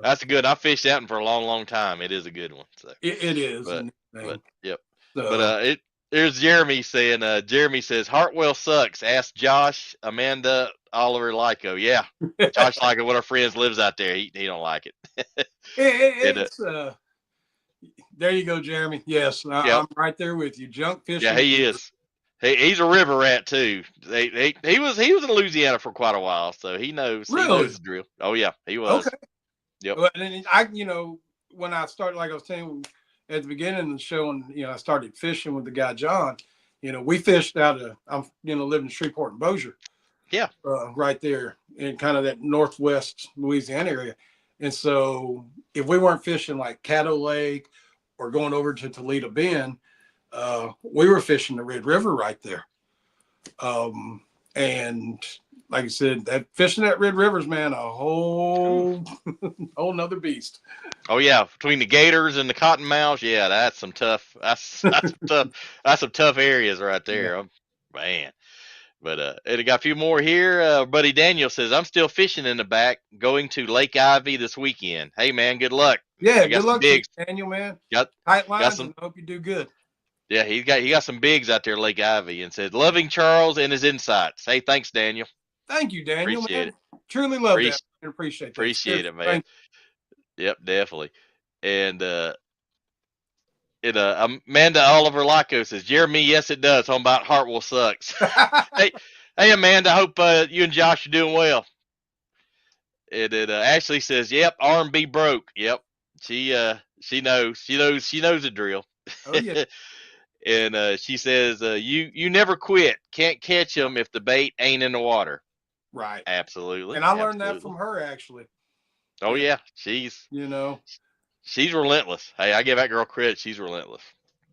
That's a good. I fished that one for a long, long time. It is a good one. So it is. But yep. So, but there's Jeremy saying. Jeremy says Hartwell sucks. Ask Josh, Amanda, Oliver, Lyco. Yeah, Josh Lyco, one of our friends, lives out there. He don't like it. There you go, Jeremy. Yes, I'm right there with you. Junk fishing. Yeah, he is. He's a river rat too. He was in Louisiana for quite a while, so he knows. Really? He knows the drill. Oh yeah, he was. Okay. Yep. Well, and you know, when I started, like I was saying at the beginning of the show, and you know, I started fishing with the guy John. You know, we fished out of lived in Shreveport and Bossier. Yeah. Right there in kind of that northwest Louisiana area, and so if we weren't fishing like Caddo Lake or going over to Toledo Bend, we were fishing the Red River right there. And like I said, fishing that Red River's, man, a whole nother beast. Oh yeah, between the gators and the cottonmouths, yeah, that's some tough. That's some tough areas right there, man. But it got a few more here. Buddy Daniel says, "I'm still fishing in the back, going to Lake Ivy this weekend. Hey man, good luck." Yeah, good luck, to you, Daniel, man. Got tight lines, and I hope you do good. Yeah, he got some bigs out there, Lake Ivy, and said, "Loving Charles and his insights." Hey, thanks, Daniel. Thank you, Daniel. Appreciate it. Truly love that. Appreciate that. Appreciate it, man. Yep, definitely. And Amanda Oliver Lyco says, "Jeremy, yes, it does. Home about Hartwell sucks." hey, Amanda. I hope you and Josh are doing well. And Ashley says, "Yep, R&B broke." Yep, she knows the drill. Oh yeah. And she says, "You never quit. Can't catch them if the bait ain't in the water." Right. Absolutely. And I learned that from her, actually. Oh yeah, she's relentless. Hey, I give that girl credit. She's relentless.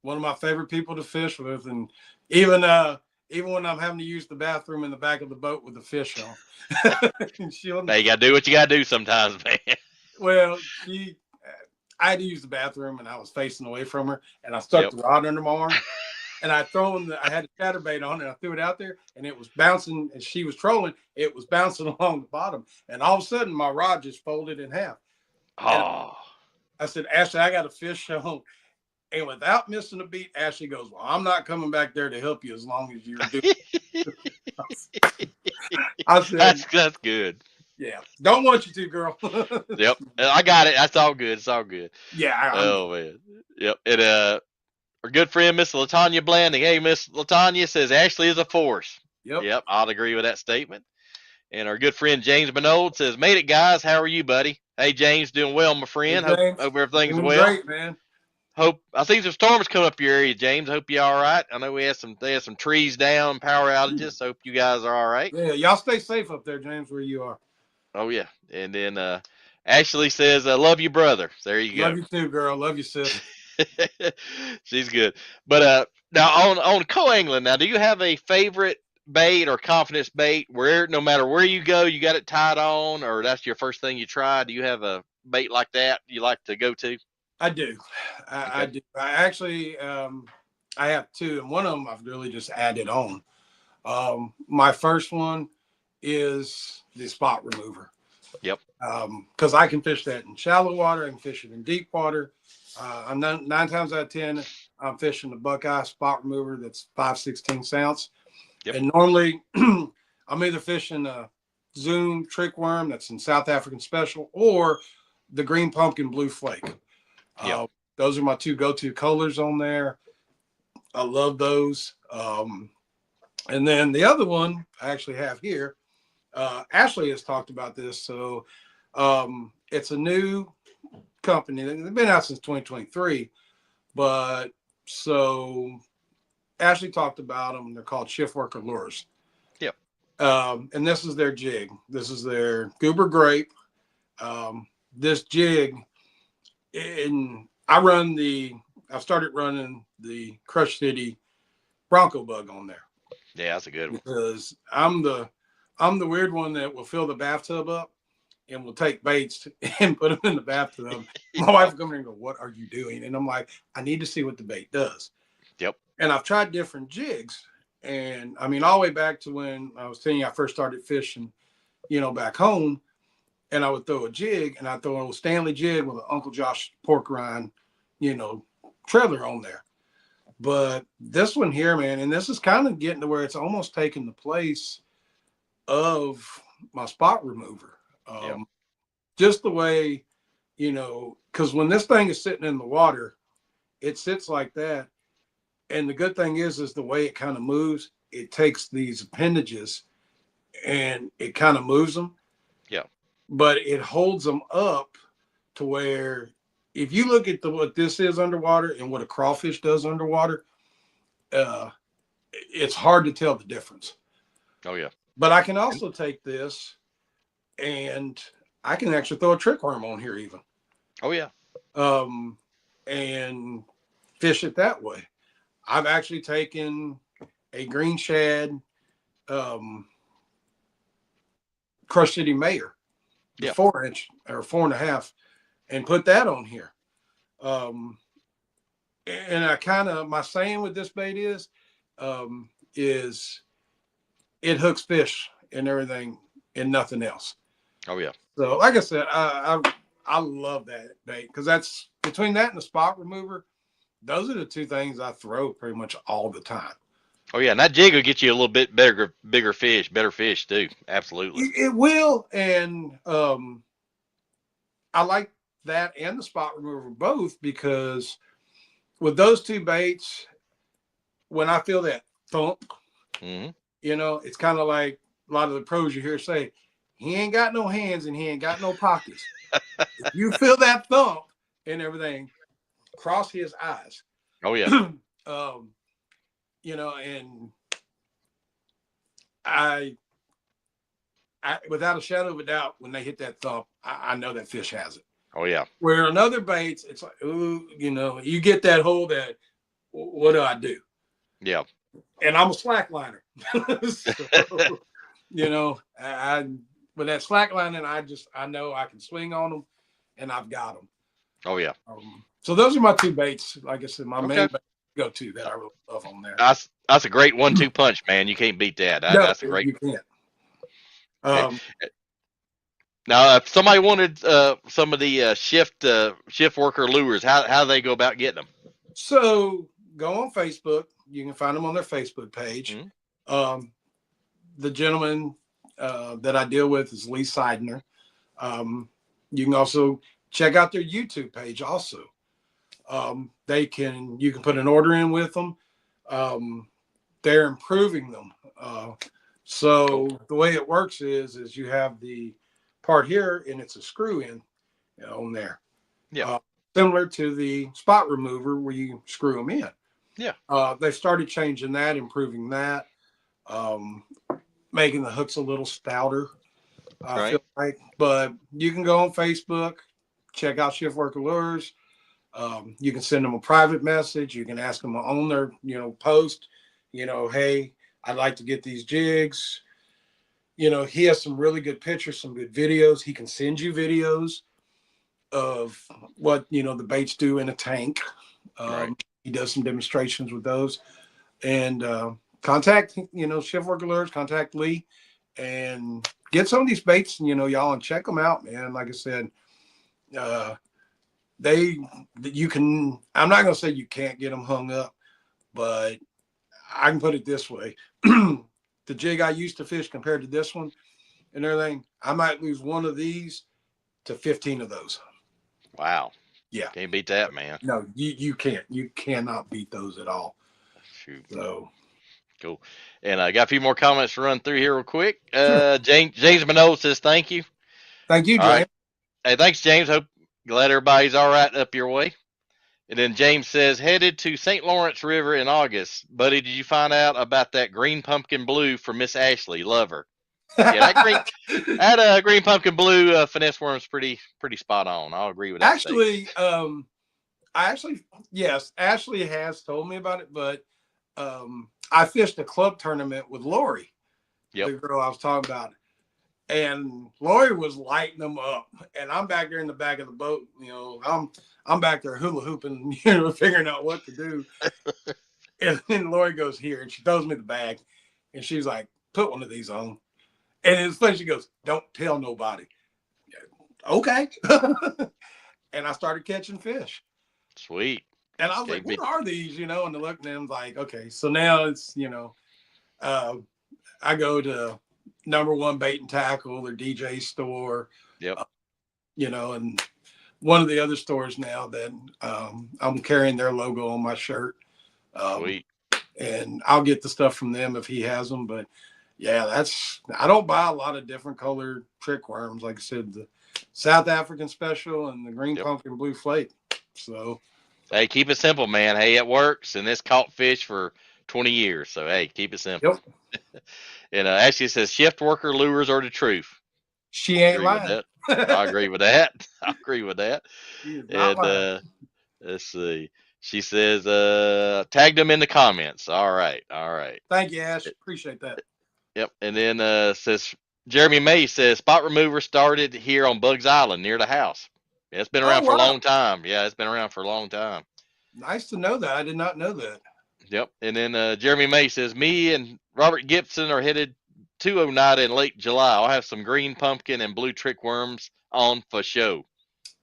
One of my favorite people to fish with, and even when I'm having to use the bathroom in the back of the boat with the fish on. Hey, you gotta do what you gotta do sometimes, man. Well, I had to use the bathroom, and I was facing away from her, and I stuck the rod under my arm. and I had a chatterbait on, and I threw it out there, and it was bouncing. And she was trolling. It was bouncing along the bottom, and all of a sudden, my rod just folded in half. And Oh, I said, Ashley, I got a fish on. And without missing a beat, Ashley goes, well, I'm not coming back there to help you as long as you're doing it. I said, that's good. yeah, don't want you to, girl. Yep, I got it. That's all good. It's all good. Yeah. Oh man. Yep. And our good friend Miss Latanya Blanding. Hey, Miss Latanya says Ashley is a force. Yep. Yep, I'll agree with that statement. And our good friend James Benold says, "Made it, guys. How are you, buddy?" Hey, James, doing well, my friend. Hey, James, hope everything's doing well. great, man. Hope I see some storms coming up your area, James. Hope you all right. I know they had some trees down, power outages. So hope you guys are all right. Yeah, y'all stay safe up there, James, where you are. Oh yeah. And then Ashley says, "Love you, brother." There you go. Love you too, girl. Love you, sis. She's good. But now on co-angling, now do you have a favorite bait or confidence bait where no matter where you go, you got it tied on, or that's your first thing you try? Do you have a bait like that you like to go to? I do. I do. I actually, I have two, and one of them I've really just added on. My first one is the spot remover. Yep. Because I can fish that in shallow water, I can fish it in deep water. I'm nine times out of 10, I'm fishing the Buckeye spot remover that's 5/16 ounce. Yep. And normally I'm either fishing a Zoom trick worm that's in South African Special or the green pumpkin blue flake. Yep. Those are my two go-to colors on there. I love those. And then the other one I actually have here, Ashley has talked about this. So it's a new company. They've been out since 2023. But so Ashley talked about them. They're called Shift Worker Lures. Yep. And this is their jig. This is their Goober Grape. This jig, and I've started running the Crush City Bronco Bug on there. Yeah, that's a good one. Because I'm the weird one that will fill the bathtub up and will take baits and put them in the bathtub. My wife will come in and go, "What are you doing?" And I'm like, "I need to see what the bait does." Yep. And I've tried different jigs, and I mean, all the way back to when I was telling you I first started fishing, back home. And I would throw a jig, and I'd throw a Stanley jig with an Uncle Josh pork rind, trailer on there. But this one here, man, and this is kind of getting to where it's almost taking the place of my spot remover. Yep. Just the way, because when this thing is sitting in the water, it sits like that. And the good thing is the way it kind of moves, it takes these appendages and it kind of moves them. Yeah. But it holds them up to where if you look at what this is underwater and what a crawfish does underwater, it's hard to tell the difference. Oh, yeah. But I can also take this and I can actually throw a trick worm on here even. Oh, yeah. And fish it that way. I've actually taken a green shad Crush City Mayor. The 4-inch or 4.5, and put that on here. And my saying with this bait is it hooks fish and everything and nothing else. Oh yeah. So like I said, I love that bait because that's between that and the spot remover. Those are the two things I throw pretty much all the time. Oh yeah, and that jig will get you a little bit bigger fish, better fish too. Absolutely, it will. And I like that and the spot remover both because with those two baits, when I feel that thump, it's kind of like a lot of the pros you hear say, "He ain't got no hands and he ain't got no pockets." If you feel that thump and everything, cross his eyes. Oh yeah. And I without a shadow of a doubt, when they hit that thump, I know that fish has it. Oh yeah. Where on other baits, it's like, ooh, you get that hole that, what do I do? Yeah. And I'm a slack liner. So, I with that slack lining, I know I can swing on them and I've got them. Oh yeah. So those are my two baits. Like I said, my main bait go to that I really love on there. That's a great 1-2 punch, man. You can't beat that. No, That's a great. you can't. Okay. Now, if somebody wanted some of the shift worker lures, how do they go about getting them? So go on Facebook. You can find them on their Facebook page. Mm-hmm. The gentleman that I deal with is Lee Seidner. You can also check out their YouTube page. Also, you can put an order in with them. They're improving them. So the way it works is you have the part here, and it's a screw in on there. Yeah. Similar to the spot remover where you screw them in. Yeah. They started changing that, improving that, making the hooks a little stouter. I feel like, but you can go on Facebook, check out Shift Worker Lures. You can send them a private message. You can ask them on their, post, hey, I'd like to get these jigs. He has some really good pictures, some good videos. He can send you videos of what, the baits do in a tank. He does some demonstrations with those. And contact, Shift Worker Lures, contact Lee, and get some of these baits, y'all, and check them out, man. Like I said, I'm not going to say you can't get them hung up, but I can put it this way. The jig I used to fish compared to this one and everything, I might lose one of these to 15 of those. Wow. Yeah. Can't beat that, man. No, you can't. You cannot beat those at all. Shoot. So cool. And I got a few more comments to run through here real quick. James Minot says thank you. Thank you, James. All right. Hey, thanks, James. Glad everybody's all right up your way. And then James says, headed to St. Lawrence River in August. Buddy, did you find out about that green pumpkin blue from Miss Ashley? Love her. Yeah, that green pumpkin blue finesse worm's pretty spot on. I'll agree with that. Actually, yes, Ashley has told me about it, but I fished a club tournament with Lori, the girl I was talking about. And Lori was lighting them up, and I'm back there in the back of the boat. I'm back there hula hooping, figuring out what to do. And then Lori goes here, and she throws me the bag, and she's like, "Put one of these on." And it's funny. She goes, "Don't tell nobody." Okay. And I started catching fish. Sweet. And I was like, "What are these?" And I looked at them like, okay. So now it's I go to Number One Bait and Tackle, their DJ store. Yep. And one of the other stores now that I'm carrying their logo on my shirt. Sweet. And I'll get the stuff from them if he has them. But yeah, I don't buy a lot of different colored trick worms. Like I said, the South African Special and the green pumpkin blue flake. So, hey, keep it simple, man. Hey, it works, and it's caught fish for 20 years. So, hey, keep it simple. Yep. And Ashley says, shift worker lures are the truth. She ain't lying. I agree with that. I agree with that. And let's see. She says, tagged them in the comments. All right. Thank you, Ash. Appreciate that. Yep. And then says Jeremy May says spot remover started here on Bugs Island near the house. Yeah, it's been around for a long time. Yeah, it's been around for a long time. Nice to know that. I did not know that. Yep. And then Jeremy May says, me and Robert Gibson are headed to Oneida in late July. I'll have some green pumpkin and blue trick worms on for show.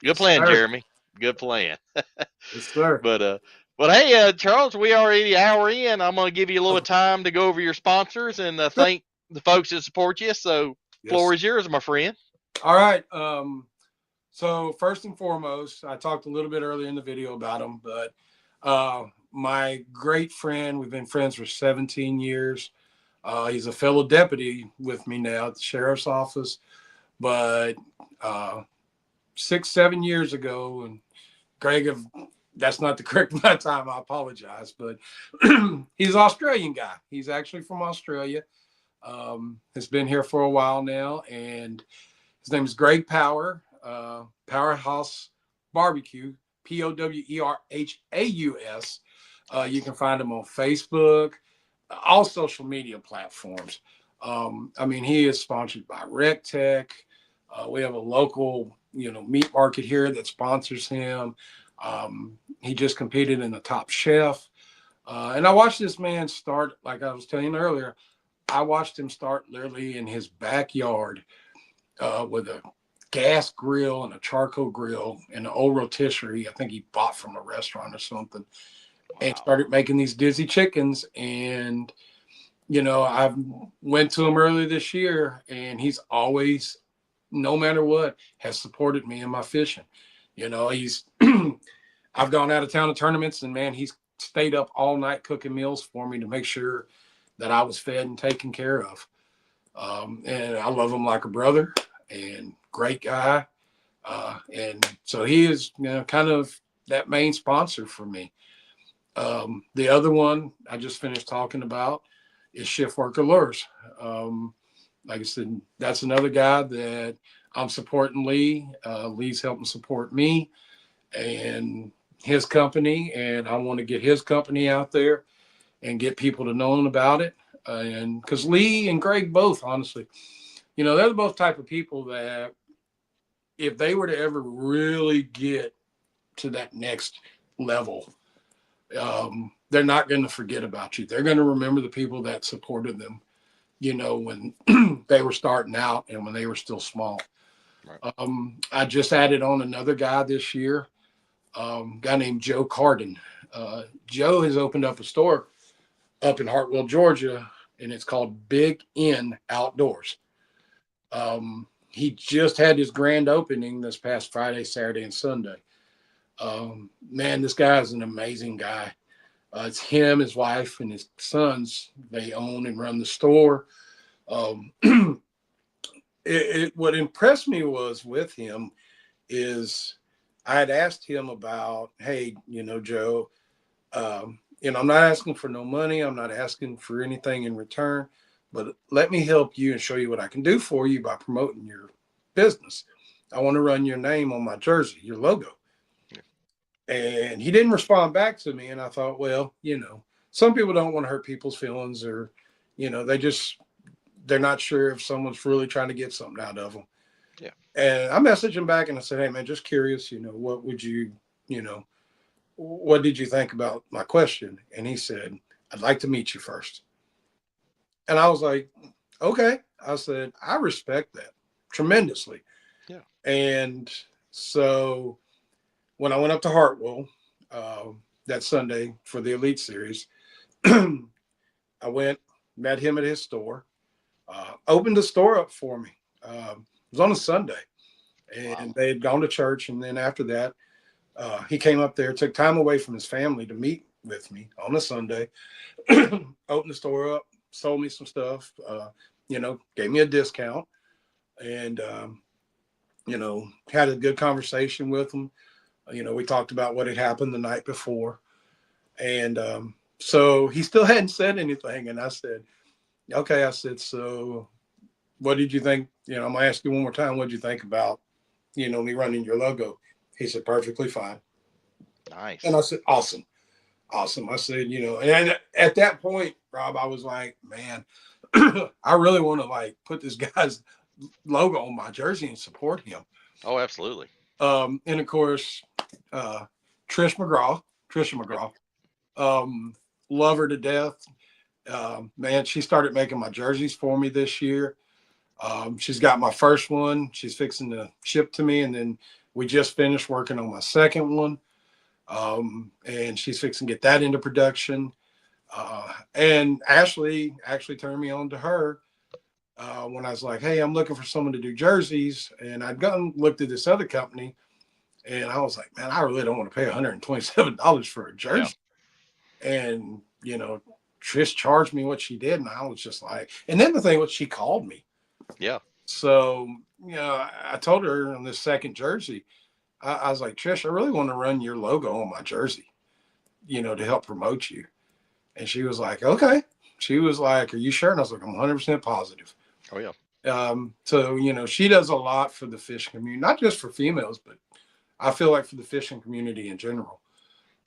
Good plan, Jeremy. Good plan. Yes, sir. But hey, Charles, we already an hour in. I'm going to give you a little time to go over your sponsors and thank the folks that support you. So, floor is yours, my friend. All right. So first and foremost, I talked a little bit earlier in the video about them, but my great friend, we've been friends for 17 years. He's a fellow deputy with me now at the sheriff's office, but 6-7 years ago, and Greg, that's not the correct amount of time, I apologize, but he's an Australian guy. He's actually from Australia. Has been here for a while now, and his name is Greg Power, Powerhouse Barbecue, Powerhaus. You can find him on Facebook, all social media platforms. He is sponsored by RecTech. We have a local, meat market here that sponsors him. He just competed in the Top Chef. And I watched this man start, like I was telling you earlier, I watched him start literally in his backyard with a gas grill and a charcoal grill and an old rotisserie. I think he bought from a restaurant or something, and Wow. started making these dizzy chickens. And I went to him earlier this year, and he's always, no matter what, has supported me in my fishing. He's I've gone out of town to tournaments, and man, he's stayed up all night cooking meals for me to make sure that I was fed and taken care of. And I love him like a brother, and great guy. And so he is, kind of that main sponsor for me. The other one I just finished talking about is Shift Worker Lures. Like I said, that's another guy that I'm supporting Lee. Lee's helping support me and his company, and I want to get his company out there and get people to know about it. And because Lee and Greg both, honestly, they're the both type of people that if they were to ever really get to that next level, they're not going to forget about you. They're going to remember the people that supported them, when they were starting out and when they were still small. Right. I just added on another guy this year, guy named Joe Carden. Joe has opened up a store up in Hartwell, Georgia, and it's called Big N Outdoors. He just had his grand opening this past Friday, Saturday, and Sunday. Man, this guy is an amazing guy. It's him, his wife, and his sons. They own and run the store. What impressed me was with him is I had asked him about, hey, Joe, I'm not asking for no money. I'm not asking for anything in return, but let me help you and show you what I can do for you by promoting your business. I want to run your name on my jersey, your logo. And he didn't respond back to me. And I thought, well, some people don't want to hurt people's feelings, or, they're not sure if someone's really trying to get something out of them. Yeah. And I messaged him back and I said, hey man, just curious, what would you, what did you think about my question? And he said, I'd like to meet you first. And I was like, okay. I said, I respect that tremendously. Yeah. And so when I went up to Hartwell that Sunday for the Elite Series, I went, met him at his store, opened the store up for me. It was on a Sunday, and Wow. they had gone to church. And then after that, he came up there, took time away from his family to meet with me on a Sunday, opened the store up, sold me some stuff, gave me a discount, and, had a good conversation with him. We talked about what had happened the night before. And so he still hadn't said anything. And I said, okay, I said, so what did you think? I'm going to ask you one more time. What did you think about, me running your logo? He said, perfectly fine. Nice. And I said, awesome. Awesome. I said, and at that point, Rob, I was like, man, I really want to put this guy's logo on my jersey and support him. Oh, absolutely. And of course, Trisha McGraw, love her to death. Man, she started making my jerseys for me this year. She's got my first one. She's fixing to ship to me. And then we just finished working on my second one. And she's fixing to get that into production. And Ashley actually turned me on to her when I was like, hey, I'm looking for someone to do jerseys. And I'd gone looked at this other company, and I was like, man, I really don't want to pay $127 for a jersey. Yeah. And, Trish charged me what she did. And I was just like, and then the thing was, she called me. Yeah. So, I told her on this second jersey, I was like, Trish, I really want to run your logo on my jersey, to help promote you. And she was like, okay. She was like, are you sure? And I was like, I'm 100% positive. Oh, yeah. So, she does a lot for the fishing community, not just for females, but I feel like for the fishing community in general.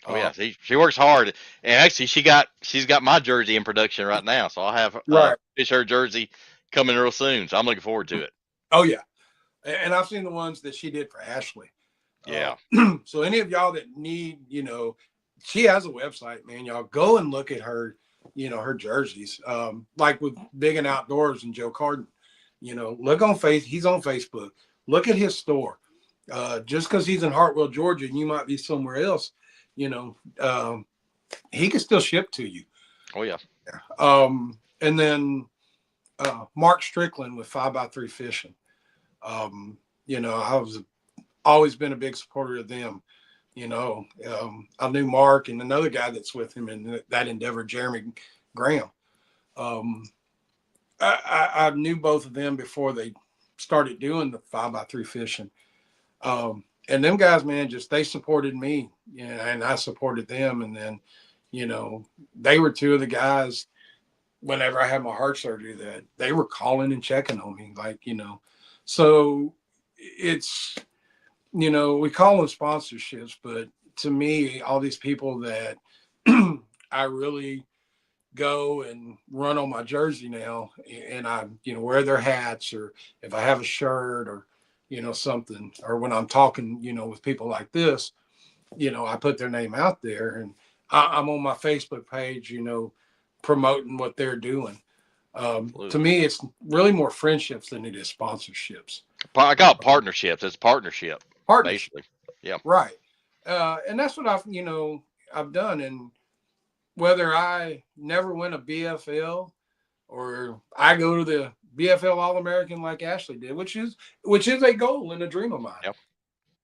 Oh yeah, she works hard, and actually she's got my jersey in production right now, so I'll have fish her jersey coming real soon. So I'm looking forward to it. Oh yeah, and I've seen the ones that she did for Ashley. Yeah. So any of y'all that need, she has a website, man. Y'all go and look at her, her jerseys. Like with Big and Outdoors and Joe Carden, look on he's on Facebook. Look at his store. Just because he's in Hartwell, Georgia, and you might be somewhere else, he can still ship to you. Oh yeah. And then Mark Strickland with 5x3 Fishing. I was always been a big supporter of them. I knew Mark and another guy that's with him in that endeavor, Jeremy Graham. I knew both of them before they started doing the 5x3 fishing. And them guys, man, they supported me, and I supported them. And then, they were two of the guys whenever I had my heart surgery that they were calling and checking on me. So it's, we call them sponsorships, but to me, all these people that I really go and run on my jersey now, and I, wear their hats, or if I have a shirt or, something, or when I'm talking, with people like this, I put their name out there, and I'm on my Facebook page, promoting what they're doing. To me, it's really more friendships than it is sponsorships. I call it partnerships. It's partnership. Basically. Yeah. Right. And that's what I've done. And whether I never win a BFL or I go to the BFL All-American like Ashley did, which is a goal and a dream of mine. Yep.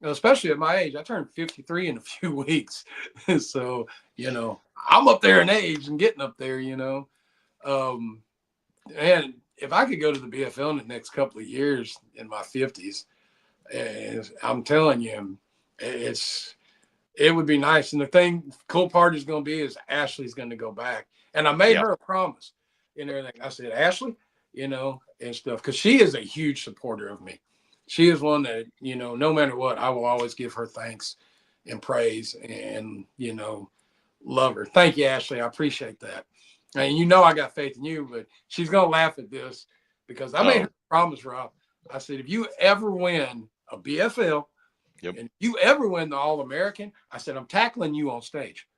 Especially at my age. I turned 53 in a few weeks. So, I'm up there in age and getting up there, and if I could go to the BFL in the next couple of years in my 50s, I'm telling you, it would be nice. And the cool part is going to be is Ashley's going to go back. And I made her a promise and everything. I said, Ashley, and stuff, because she is a huge supporter of me. She is one that, no matter what, I will always give her thanks and praise and, love her. Thank you, Ashley. I appreciate that. And I got faith in you, but she's going to laugh at this because I made her a promise, Rob. I said, if you ever win a BFL, and you ever win the All-American, I said, I'm tackling you on stage.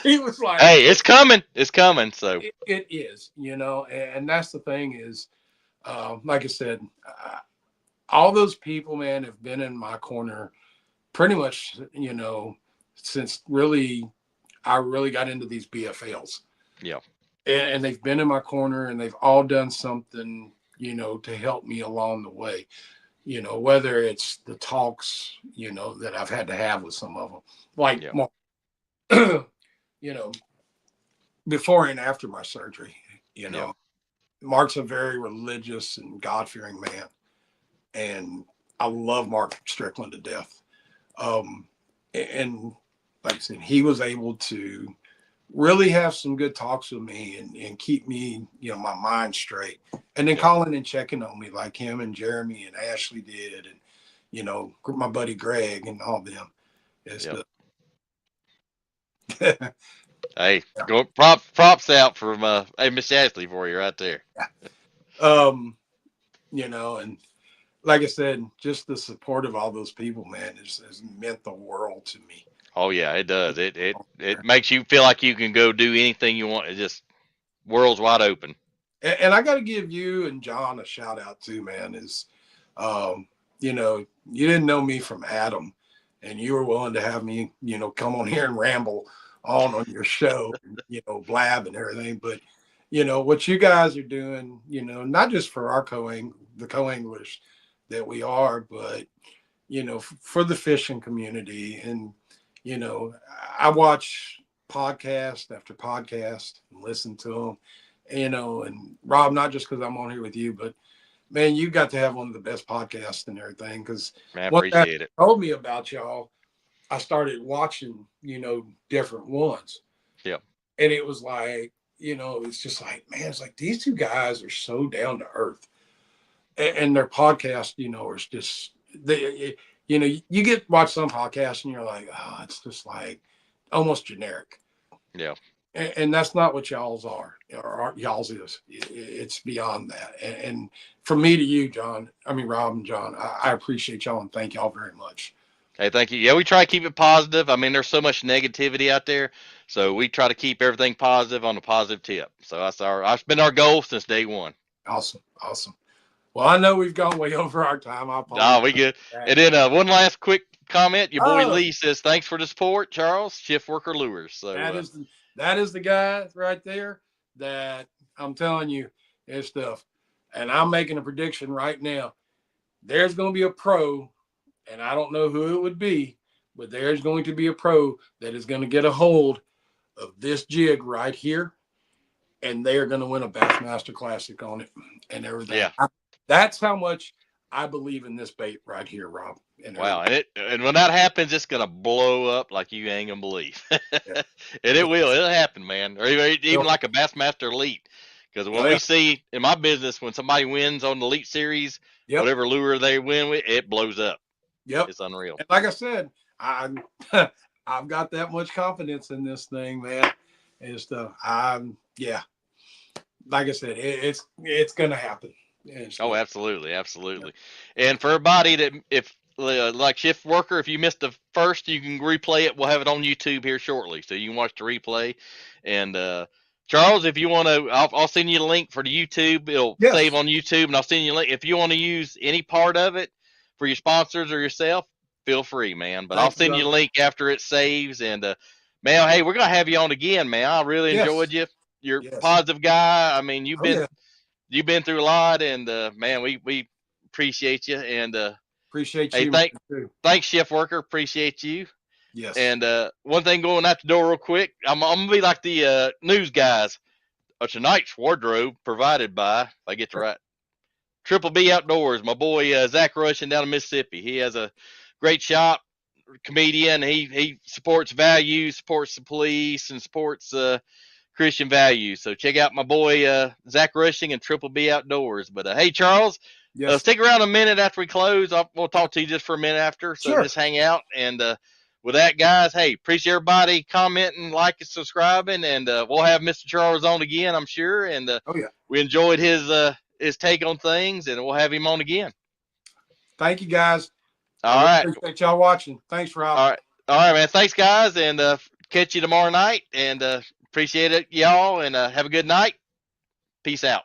He was like, hey, it's coming. It's coming. So it is, and that's the thing is, like I said, all those people, man, have been in my corner pretty much, since I really got into these BFLs. Yeah. And they've been in my corner, and they've all done something, to help me along the way. Whether it's the talks, that I've had to have with some of them, like, before and after my surgery, Mark's a very religious and God-fearing man. And I love Mark Strickland to death. And like I said, he was able to really have some good talks with me and keep me, my mind straight. And then calling and checking on me like him and Jeremy and Ashley did. And, my buddy Greg and all them. Hey, props out from Miss Ashley for you right there. And like I said, just the support of all those people, man, has meant the world to me. Oh yeah, it does. It makes you feel like you can go do anything you want. It's just world's wide open. And I got to give you and John a shout out too, man. Is you didn't know me from Adam, and you were willing to have me, come on here and ramble on your show, and, blab and everything. But what you guys are doing, not just for our the co-anglers that we are, but for the fishing community. And I watch podcast after podcast and listen to them, and Rob, not just because I'm on here with you, but man, you got to have one of the best podcasts and everything. Because I appreciate it. Told me about y'all, I started watching, different ones. Yeah. And it was like, it's just like, man, it's like these two guys are so down to earth, and their podcast, is just you get watch some podcasts and you're like, oh, it's just like almost generic. Yeah. And that's not what y'all's are, or y'all's is. It's beyond that. And from me to you, Rob and John, I appreciate y'all and thank y'all very much. Hey, thank you. Yeah, we try to keep it positive. I mean, there's so much negativity out there, so we try to keep everything positive on a positive tip. So that's been our goal since day one. Awesome. Awesome. Well, I know we've gone way over our time. I apologize. Oh, we good. And then one last quick comment. Your boy Oh, Lee says, "Thanks for the support, Charles. Shift Worker Lures." So that is the guy right there that I'm telling you is stuff. And I'm making a prediction right now. There's going to be a pro, and I don't know who it would be, but there's going to be a pro that is going to get a hold of this jig right here, and they are going to win a Bassmaster Classic on it and everything. yeah. That's how much I believe in this bait right here, Rob. Wow, and when that happens, it's gonna blow up like you ain't gonna believe. Yeah. And it'll happen, man. Or even like a Bassmaster Elite, because when we see in my business when somebody wins on the Elite Series, whatever lure they win with, it blows up. Yep, it's unreal. And like I said, I've got that much confidence in this thing, man. And stuff. Like I said, it's gonna happen. Oh, absolutely, absolutely. Yep. And for everybody that if like Shift Worker, if you missed the first, you can replay it. We'll have it on YouTube here shortly, so you can watch the replay. And Charles, if you want to, I'll send you the link for the YouTube. It'll save on YouTube, and I'll send you a link. If you want to use any part of it for your sponsors or yourself, feel free, man. But I'll send you a link after it saves. And man, hey, we're gonna have you on again, man. I really enjoyed you. You're a positive guy. I mean, you've been through a lot, and man, we appreciate you. And appreciate you. Hey, thanks, Shift Worker. Appreciate you. Yes. And one thing going out the door real quick, I'm gonna be like the news guys. Tonight's wardrobe provided by, if I get it right, Triple B Outdoors. My boy Zach Rushing down in Mississippi. He has a great shop, comedian. He supports values, supports the police, and supports Christian values. So check out my boy Zach Rushing and Triple B Outdoors. But hey, Charles, stick around a minute after we close. We'll talk to you just for a minute after. So just hang out. And with that, guys, hey, appreciate everybody commenting, liking, subscribing, and we'll have Mr. Charles on again, I'm sure. And we enjoyed his take on things, and we'll have him on again. Thank you, guys. All right. Appreciate y'all watching. Thanks, Rob. All right, man. Thanks, guys, and catch you tomorrow night. And appreciate it, y'all, and have a good night. Peace out.